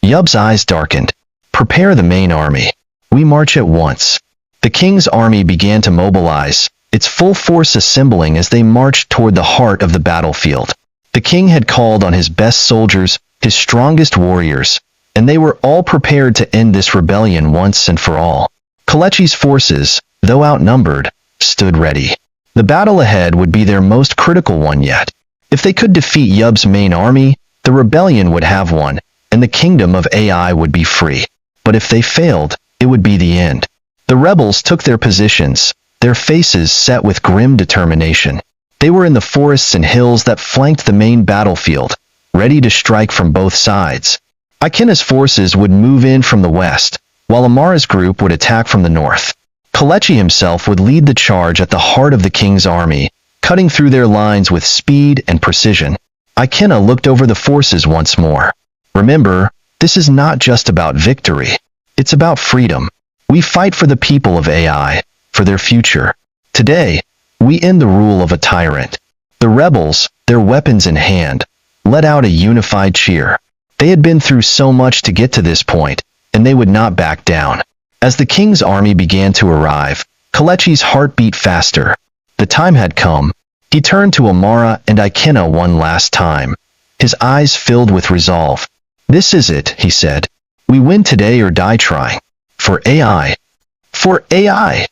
Yub's eyes darkened. "Prepare the main army. We march at once." The king's army began to mobilize, its full force assembling as they marched toward the heart of the battlefield. The king had called on his best soldiers, his strongest warriors, and they were all prepared to end this rebellion once and for all. Kelechi's forces, though outnumbered, stood ready. The battle ahead would be their most critical one yet. If they could defeat Yub's main army, the rebellion would have won, and the kingdom of AI would be free. But if they failed, it would be the end. The rebels took their positions, their faces set with grim determination. They were in the forests and hills that flanked the main battlefield, ready to strike from both sides. Ikena's forces would move in from the west, while Amara's group would attack from the north. Kelechi himself would lead the charge at the heart of the king's army, cutting through their lines with speed and precision. Ikena looked over the forces once more. "Remember, this is not just about victory. It's about freedom. We fight for the people of AI, for their future. Today, We end the rule of a tyrant. The rebels, their weapons in hand, let out a unified cheer. They had been through so much to get to this point, and they would not back down. As the king's army began to arrive, Kelechi's heart beat faster. The time had come. He turned to Amara and Ikenna one last time. His eyes filled with resolve. "This is it," he said. "We win today or die trying. For AI. For AI."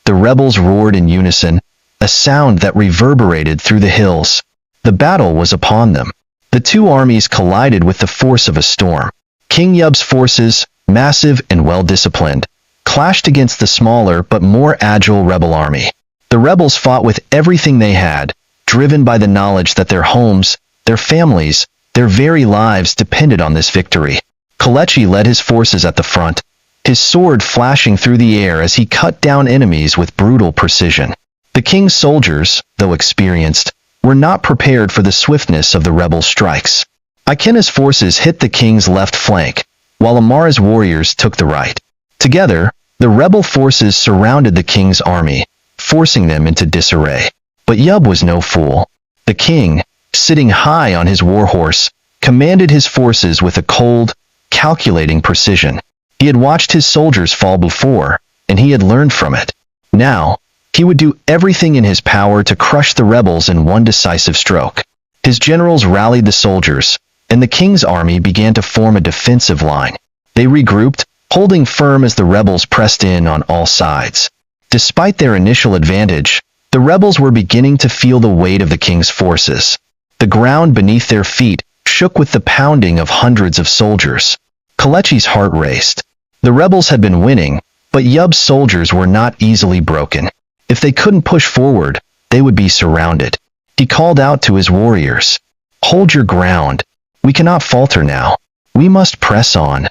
The rebels roared in unison, a sound that reverberated through the hills. The battle was upon them. The two armies collided with the force of a storm. King Yub's forces, massive and well-disciplined, clashed against the smaller but more agile rebel army. The rebels fought with everything they had, driven by the knowledge that their homes, their families, their very lives depended on this victory. Kelechi led his forces at the front, his sword flashing through the air as he cut down enemies with brutal precision. The king's soldiers, though experienced, were not prepared for the swiftness of the rebel strikes. Ikenna's forces hit the king's left flank, while Amara's warriors took the right. Together, the rebel forces surrounded the king's army, forcing them into disarray. But Yub was no fool. The king, sitting high on his warhorse, commanded his forces with a cold, calculating precision. He had watched his soldiers fall before, and he had learned from it. Now, he would do everything in his power to crush the rebels in one decisive stroke. His generals rallied the soldiers, and the king's army began to form a defensive line. They regrouped, holding firm as the rebels pressed in on all sides. Despite their initial advantage, the rebels were beginning to feel the weight of the king's forces. The ground beneath their feet shook with the pounding of hundreds of soldiers. Kelechi's heart raced. The rebels had been winning, but Yub's soldiers were not easily broken. If they couldn't push forward, they would be surrounded. He called out to his warriors, "Hold your ground. We cannot falter now. We must press on."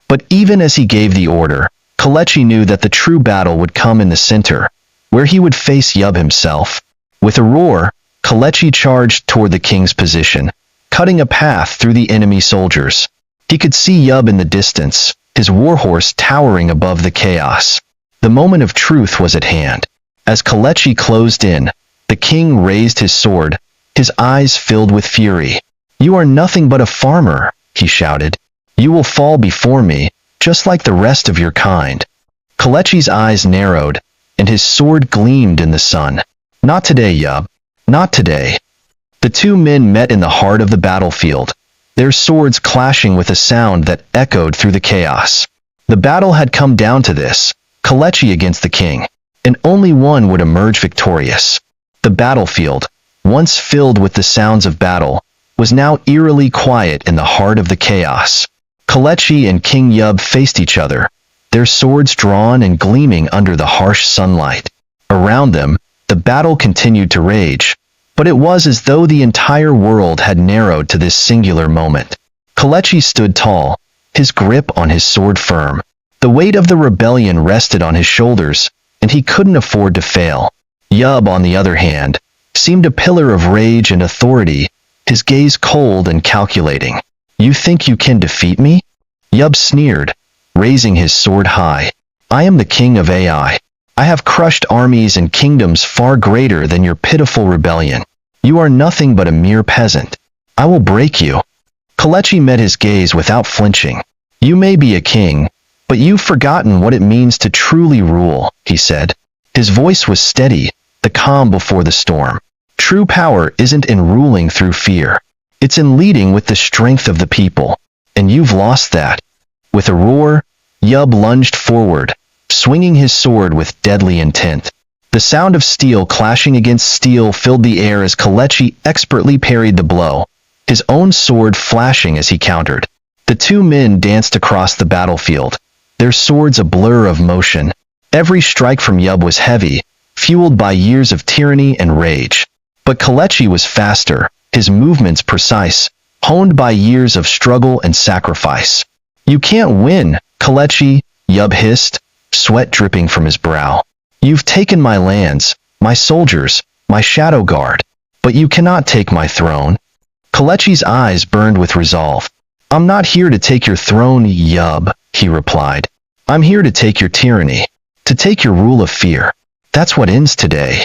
But even as he gave the order, Kelechi knew that the true battle would come in the center, where he would face Yub himself. With a roar, Kelechi charged toward the king's position, cutting a path through the enemy soldiers. He could see Yub in the distance, his warhorse towering above the chaos. The moment of truth was at hand. As Kelechi closed in, the king raised his sword, his eyes filled with fury. "You are nothing but a farmer," he shouted. "You will fall before me, just like the rest of your kind." Kelechi's eyes narrowed, and his sword gleamed in the sun. "Not today, Yub. Not today." The two men met in the heart of the battlefield, their swords clashing with a sound that echoed through the chaos. The battle had come down to this, Kelechi against the king, and only one would emerge victorious. The battlefield, once filled with the sounds of battle, was now eerily quiet in the heart of the chaos. Kelechi and King Yub faced each other, their swords drawn and gleaming under the harsh sunlight. Around them, the battle continued to rage, but it was as though the entire world had narrowed to this singular moment. Kelechi stood tall, his grip on his sword firm. The weight of the rebellion rested on his shoulders, and he couldn't afford to fail. Yub, on the other hand, seemed a pillar of rage and authority, his gaze cold and calculating. "You think you can defeat me?" Yub sneered, raising his sword high. "I am the king of AI. I have crushed armies and kingdoms far greater than your pitiful rebellion. You are nothing but a mere peasant. I will break you." Kelechi met his gaze without flinching. "You may be a king, but you've forgotten what it means to truly rule," he said. His voice was steady, the calm before the storm. "True power isn't in ruling through fear. It's in leading with the strength of the people, and you've lost that." With a roar, Yub lunged forward, swinging his sword with deadly intent. The sound of steel clashing against steel filled the air as Kelechi expertly parried the blow, his own sword flashing as he countered. The two men danced across the battlefield, their swords a blur of motion. Every strike from Yub was heavy, fueled by years of tyranny and rage. But Kelechi was faster, his movements precise, honed by years of struggle and sacrifice. "You can't win, Kelechi," Yub hissed, sweat dripping from his brow. "You've taken my lands, my soldiers, my shadow guard, but you cannot take my throne." Kelechi's eyes burned with resolve. "I'm not here to take your throne, Yub," he replied. "I'm here to take your tyranny, to take your rule of fear. That's what ends today."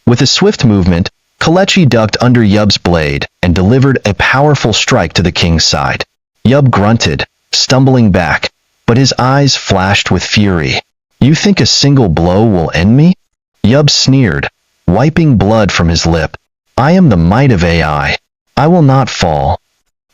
With a swift movement, Kelechi ducked under Yub's blade and delivered a powerful strike to the king's side. Yub grunted, stumbling back, but his eyes flashed with fury. "You think a single blow will end me?" Yub sneered, wiping blood from his lip. "I am the might of AI. I will not fall."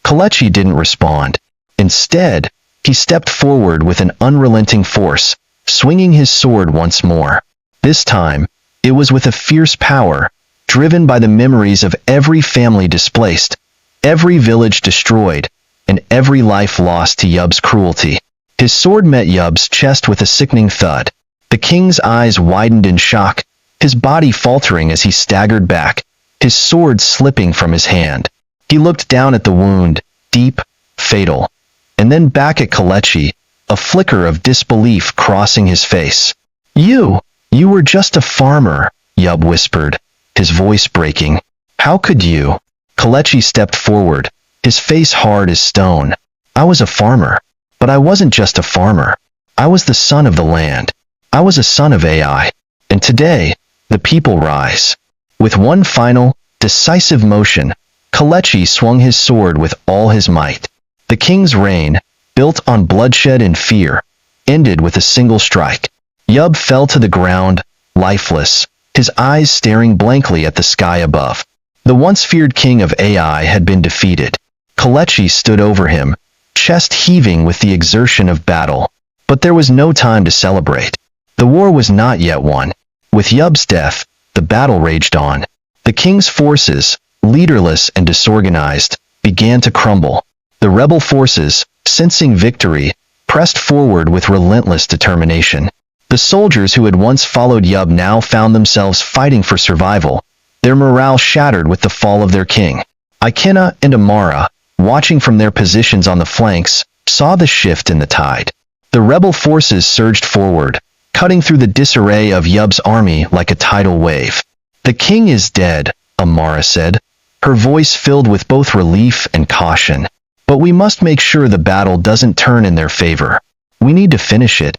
Kelechi didn't respond. Instead, he stepped forward with an unrelenting force, swinging his sword once more. This time, it was with a fierce power, driven by the memories of every family displaced, every village destroyed, and every life lost to Yub's cruelty. His sword met Yub's chest with a sickening thud. The king's eyes widened in shock, his body faltering as he staggered back, his sword slipping from his hand. He looked down at the wound, deep, fatal, and then back at Kelechi, a flicker of disbelief crossing his face. You were just a farmer," Yub whispered, his voice breaking. "How could you?" Kelechi stepped forward, his face hard as stone. "I was a farmer, but I wasn't just a farmer. I was the son of the land. I was a son of AI. And today, the people rise." With one final, decisive motion, Kelechi swung his sword with all his might. The king's reign, built on bloodshed and fear, ended with a single strike. Yub fell to the ground, lifeless, his eyes staring blankly at the sky above. The once feared king of AI had been defeated. Kelechi stood over him, chest heaving with the exertion of battle. But there was no time to celebrate. The war was not yet won. With Yub's death, the battle raged on. The king's forces, leaderless and disorganized, began to crumble. The rebel forces, sensing victory, pressed forward with relentless determination. The soldiers who had once followed Yub now found themselves fighting for survival, their morale shattered with the fall of their king. Ikena and Amara, watching from their positions on the flanks, saw the shift in the tide. The rebel forces surged forward, cutting through the disarray of Yub's army like a tidal wave. "The king is dead," Amara said, her voice filled with both relief and caution. "But we must make sure the battle doesn't turn in their favor. We need to finish it."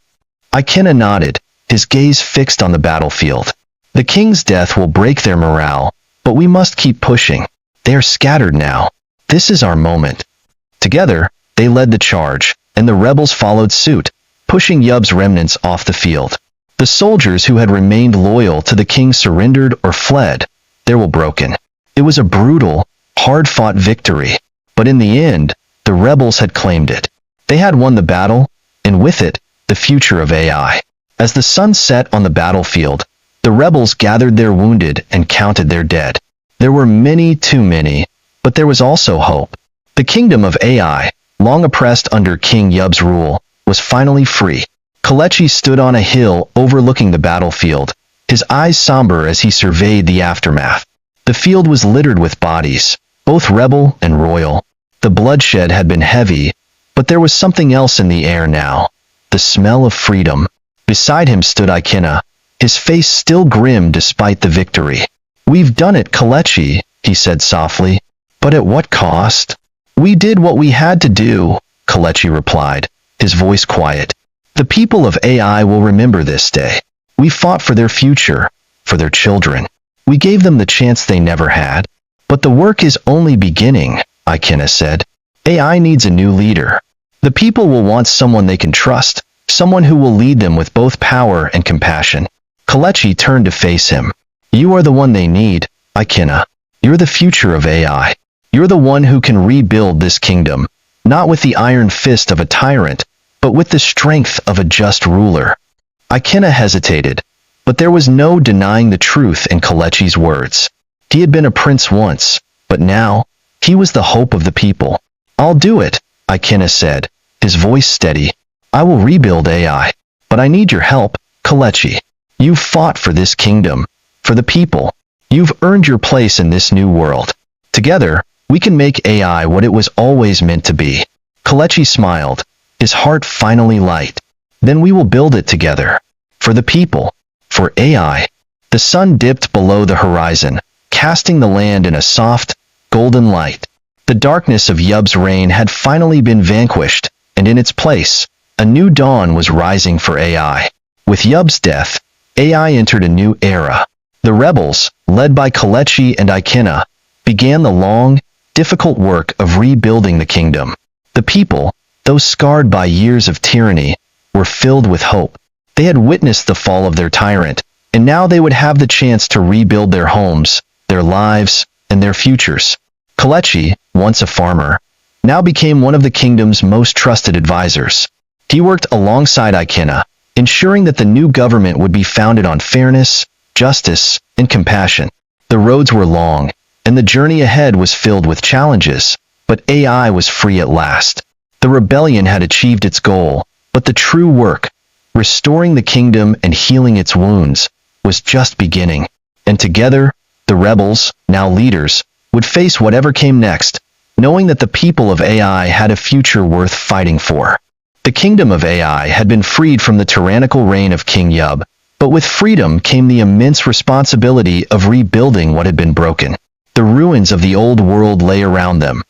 Ikena nodded, his gaze fixed on the battlefield. "The king's death will break their morale, but we must keep pushing. They are scattered now. This is our moment." Together, they led the charge, and the rebels followed suit, pushing Yub's remnants off the field. The soldiers who had remained loyal to the king surrendered or fled, their will broken. It was a brutal, hard-fought victory, but in the end, the rebels had claimed it. They had won the battle, and with it, the future of AI. As the sun set on the battlefield, the rebels gathered their wounded and counted their dead. There were many, too many, but there was also hope. The kingdom of AI, long oppressed under King Yub's rule, was finally free. Kelechi stood on a hill overlooking the battlefield, his eyes somber as he surveyed the aftermath. The field was littered with bodies, both rebel and royal. The bloodshed had been heavy, but there was something else in the air now. The smell of freedom. Beside him stood Ikena, his face still grim despite the victory. "We've done it, Kelechi," he said softly. "But at what cost?" "We did what we had to do," Kelechi replied, his voice quiet. "The people of AI will remember this day. We fought for their future, for their children. We gave them the chance they never had. But the work is only beginning," Ikena said. "AI needs a new leader. The people will want someone they can trust, someone who will lead them with both power and compassion." Kelechi turned to face him. "You are the one they need, Ikena. You're the future of AI. You're the one who can rebuild this kingdom, not with the iron fist of a tyrant, but with the strength of a just ruler." Ikena hesitated, but there was no denying the truth in Kelechi's words. He had been a prince once, but now, he was the hope of the people. "I'll do it," Ikena said, his voice steady. "I will rebuild AI, but I need your help, Kelechi. You've fought for this kingdom, for the people. You've earned your place in this new world. Together, we can make AI what it was always meant to be." Kelechi smiled, his heart finally light. "Then we will build it together. For the people. For AI." The sun dipped below the horizon, casting the land in a soft, golden light. The darkness of Yub's reign had finally been vanquished, and in its place, a new dawn was rising for AI. With Yub's death, AI entered a new era. The rebels, led by Kelechi and Ikena, began the long, difficult work of rebuilding the kingdom. The people, though scarred by years of tyranny, were filled with hope. They had witnessed the fall of their tyrant, and now they would have the chance to rebuild their homes, their lives, and their futures. Kelechi, once a farmer, now became one of the kingdom's most trusted advisors. He worked alongside Ikena, ensuring that the new government would be founded on fairness, justice, and compassion. The roads were long, and the journey ahead was filled with challenges, but AI was free at last. The rebellion had achieved its goal, but the true work, restoring the kingdom and healing its wounds, was just beginning. And together, the rebels, now leaders, would face whatever came next, knowing that the people of AI had a future worth fighting for. The kingdom of AI had been freed from the tyrannical reign of King Yub, but with freedom came the immense responsibility of rebuilding what had been broken. The ruins of the old world lay around them.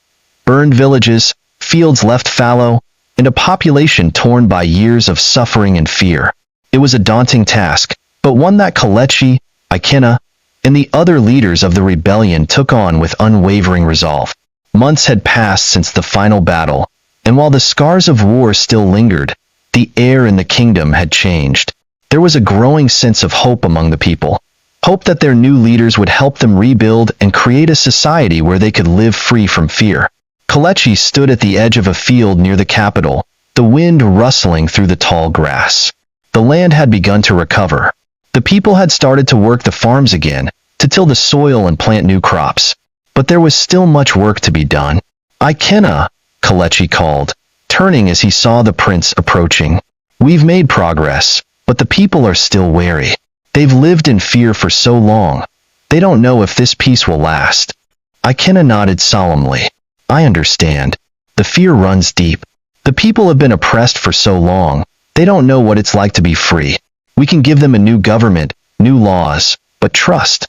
Burned villages, fields left fallow, and a population torn by years of suffering and fear. It was a daunting task, but one that Kelechi, Ikena, and the other leaders of the rebellion took on with unwavering resolve. Months had passed since the final battle, and while the scars of war still lingered, the air in the kingdom had changed. There was a growing sense of hope among the people. Hope that their new leaders would help them rebuild and create a society where they could live free from fear. Kelechi stood at the edge of a field near the capital, the wind rustling through the tall grass. The land had begun to recover. The people had started to work the farms again, to till the soil and plant new crops. But there was still much work to be done. Ikena, Kelechi called, turning as he saw the prince approaching. We've made progress, but the people are still wary. They've lived in fear for so long. They don't know if this peace will last. Ikena nodded solemnly. I understand. The fear runs deep. The people have been oppressed for so long, they don't know what it's like to be free. We can give them a new government, new laws, but trust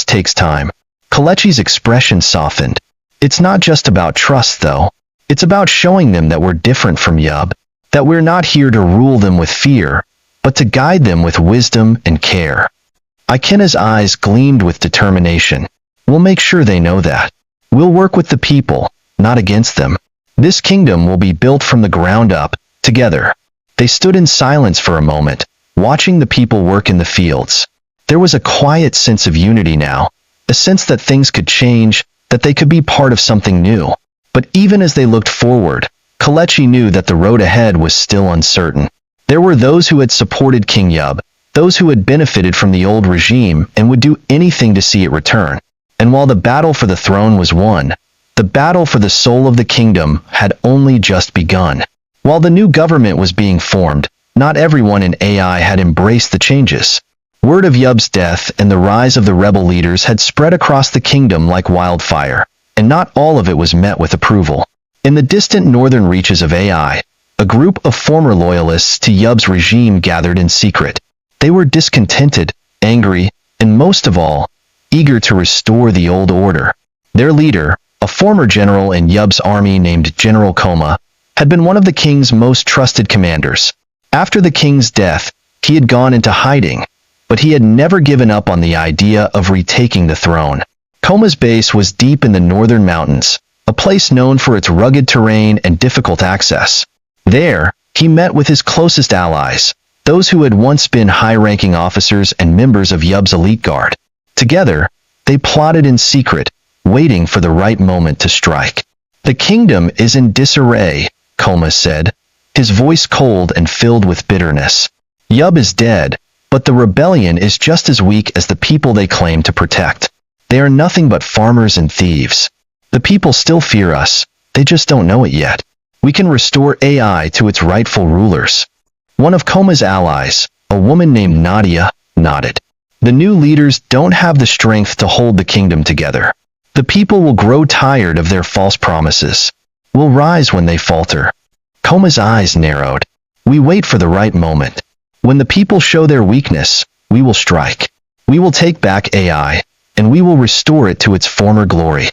takes time. Kelechi's expression softened. It's not just about trust, though. It's about showing them that we're different from Yub, that we're not here to rule them with fear, but to guide them with wisdom and care. Ikena's eyes gleamed with determination. We'll make sure they know that. We'll work with the people, not against them. This kingdom will be built from the ground up, together. They stood in silence for a moment, watching the people work in the fields. There was a quiet sense of unity now, a sense that things could change, that they could be part of something new. But even as they looked forward, Kelechi knew that the road ahead was still uncertain. There were those who had supported King Yub, those who had benefited from the old regime and would do anything to see it return. And while the battle for the throne was won, the battle for the soul of the kingdom had only just begun. While the new government was being formed, not everyone in AI had embraced the changes. Word of Yub's death and the rise of the rebel leaders had spread across the kingdom like wildfire, and not all of it was met with approval. In the distant northern reaches of AI, a group of former loyalists to Yub's regime gathered in secret. They were discontented, angry, and most of all, eager to restore the old order. Their leader, a former general in Yub's army named General Koma, had been one of the king's most trusted commanders. After the king's death, he had gone into hiding, but he had never given up on the idea of retaking the throne. Koma's base was deep in the northern mountains, a place known for its rugged terrain and difficult access. There, he met with his closest allies, those who had once been high-ranking officers and members of Yub's elite guard. Together, they plotted in secret, waiting for the right moment to strike. The kingdom is in disarray, Koma said, his voice cold and filled with bitterness. Yub is dead, but the rebellion is just as weak as the people they claim to protect. They are nothing but farmers and thieves. The people still fear us, they just don't know it yet. We can restore AI to its rightful rulers. One of Koma's allies, a woman named Nadia, nodded. The new leaders don't have the strength to hold the kingdom together. The people will grow tired of their false promises. Will rise when they falter. Koma's eyes narrowed. We wait for the right moment. When the people show their weakness, we will strike. We will take back AI, and we will restore it to its former glory.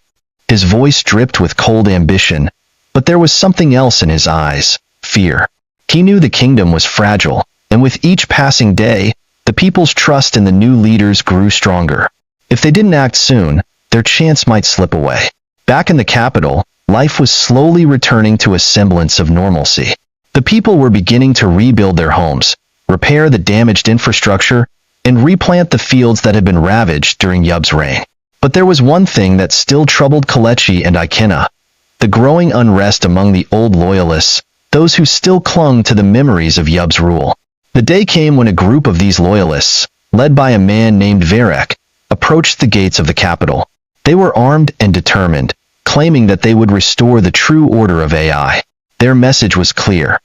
His voice dripped with cold ambition, but there was something else in his eyes, fear. He knew the kingdom was fragile, and with each passing day, the people's trust in the new leaders grew stronger. If they didn't act soon, their chance might slip away. Back in the capital, life was slowly returning to a semblance of normalcy. The people were beginning to rebuild their homes, repair the damaged infrastructure, and replant the fields that had been ravaged during Yub's reign. But there was one thing that still troubled Kelechi and Ikena: the growing unrest among the old loyalists, those who still clung to the memories of Yub's rule. The day came when a group of these loyalists, led by a man named Verek, approached the gates of the capital. They were armed and determined, claiming that they would restore the true order of AI. Their message was clear.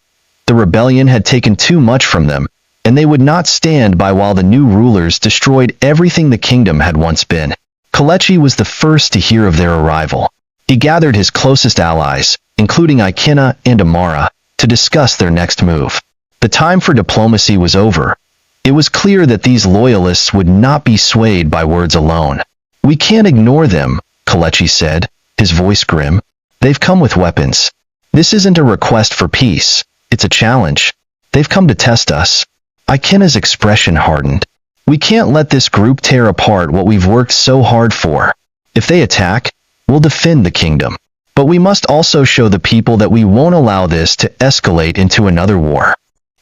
The rebellion had taken too much from them, and they would not stand by while the new rulers destroyed everything the kingdom had once been. Kelechi was the first to hear of their arrival. He gathered his closest allies, including Ikena and Amara, to discuss their next move. The time for diplomacy was over. It was clear that these loyalists would not be swayed by words alone. "We can't ignore them," Kelechi said, his voice grim. "They've come with weapons. This isn't a request for peace, it's a challenge. They've come to test us." Ikena's expression hardened. "We can't let this group tear apart what we've worked so hard for. If they attack, we'll defend the kingdom. But we must also show the people that we won't allow this to escalate into another war."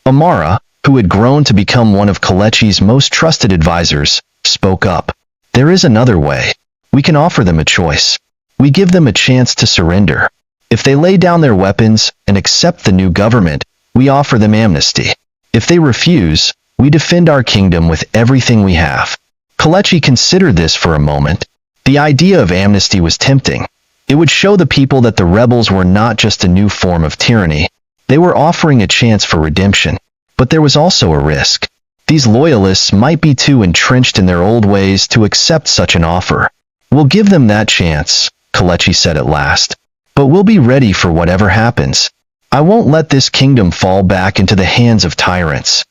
Amara, who had grown to become one of Kelechi's most trusted advisors, spoke up. "There is another way. We can offer them a choice. We give them a chance to surrender. If they lay down their weapons and accept the new government, we offer them amnesty. If they refuse, we defend our kingdom with everything we have." Kelechi considered this for a moment. The idea of amnesty was tempting. It would show the people that the rebels were not just a new form of tyranny. They were offering a chance for redemption. But there was also a risk. These loyalists might be too entrenched in their old ways to accept such an offer. "We'll give them that chance," Kelechi said at last. "But we'll be ready for whatever happens. I won't let this kingdom fall back into the hands of tyrants."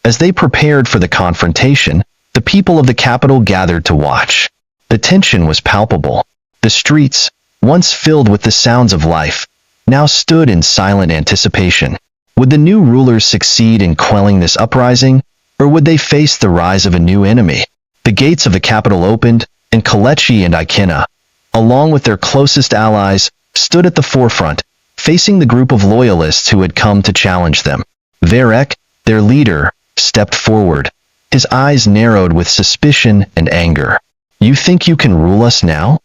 As they prepared for the confrontation, the people of the capital gathered to watch. The tension was palpable. The streets, once filled with the sounds of life, now stood in silent anticipation. Would the new rulers succeed in quelling this uprising, or would they face the rise of a new enemy? The gates of the capital opened, and Kelechi and Ikena, along with their closest allies, stood at the forefront, facing the group of loyalists who had come to challenge them. Verek, their leader, stepped forward. His eyes narrowed with suspicion and anger. "You think you can rule us now?"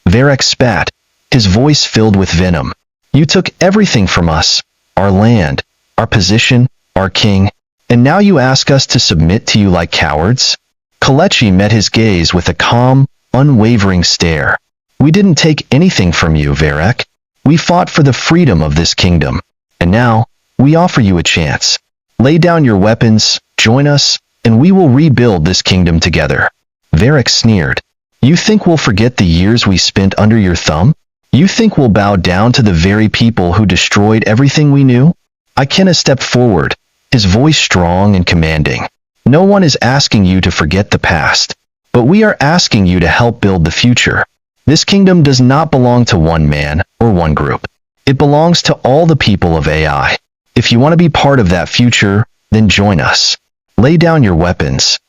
Verek spat, his voice filled with venom. "You took everything from us, our land, our position, our king, and now you ask us to submit to you like cowards?" Kelechi met his gaze with a calm, unwavering stare. "We didn't take anything from you, Verek. We fought for the freedom of this kingdom, and now we offer you a chance. Lay down your weapons, join us, and we will rebuild this kingdom together." Verek sneered. "You think we'll forget the years we spent under your thumb? You think we'll bow down to the very people who destroyed everything we knew?" Ikena stepped forward, his voice strong and commanding. "No one is asking you to forget the past, but we are asking you to help build the future. This kingdom does not belong to one man or one group. It belongs to all the people of AI. If you want to be part of that future, then join us. Lay down your weapons."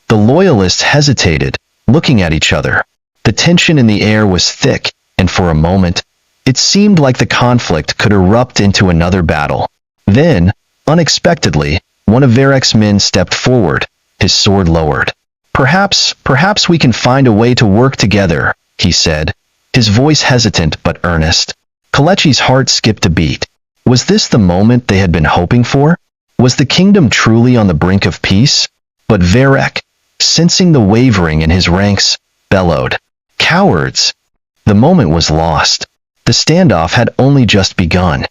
The loyalists hesitated, looking at each other. The tension in the air was thick, and for a moment, it seemed like the conflict could erupt into another battle. Then, unexpectedly, one of Verek's men stepped forward, his sword lowered. Perhaps we can find a way to work together," he said, his voice hesitant but earnest. Kelechi's heart skipped a beat. Was this the moment they had been hoping for? Was the kingdom truly on the brink of peace? But Verek, sensing the wavering in his ranks, bellowed, "Cowards!" The moment was lost. The standoff had only just begun.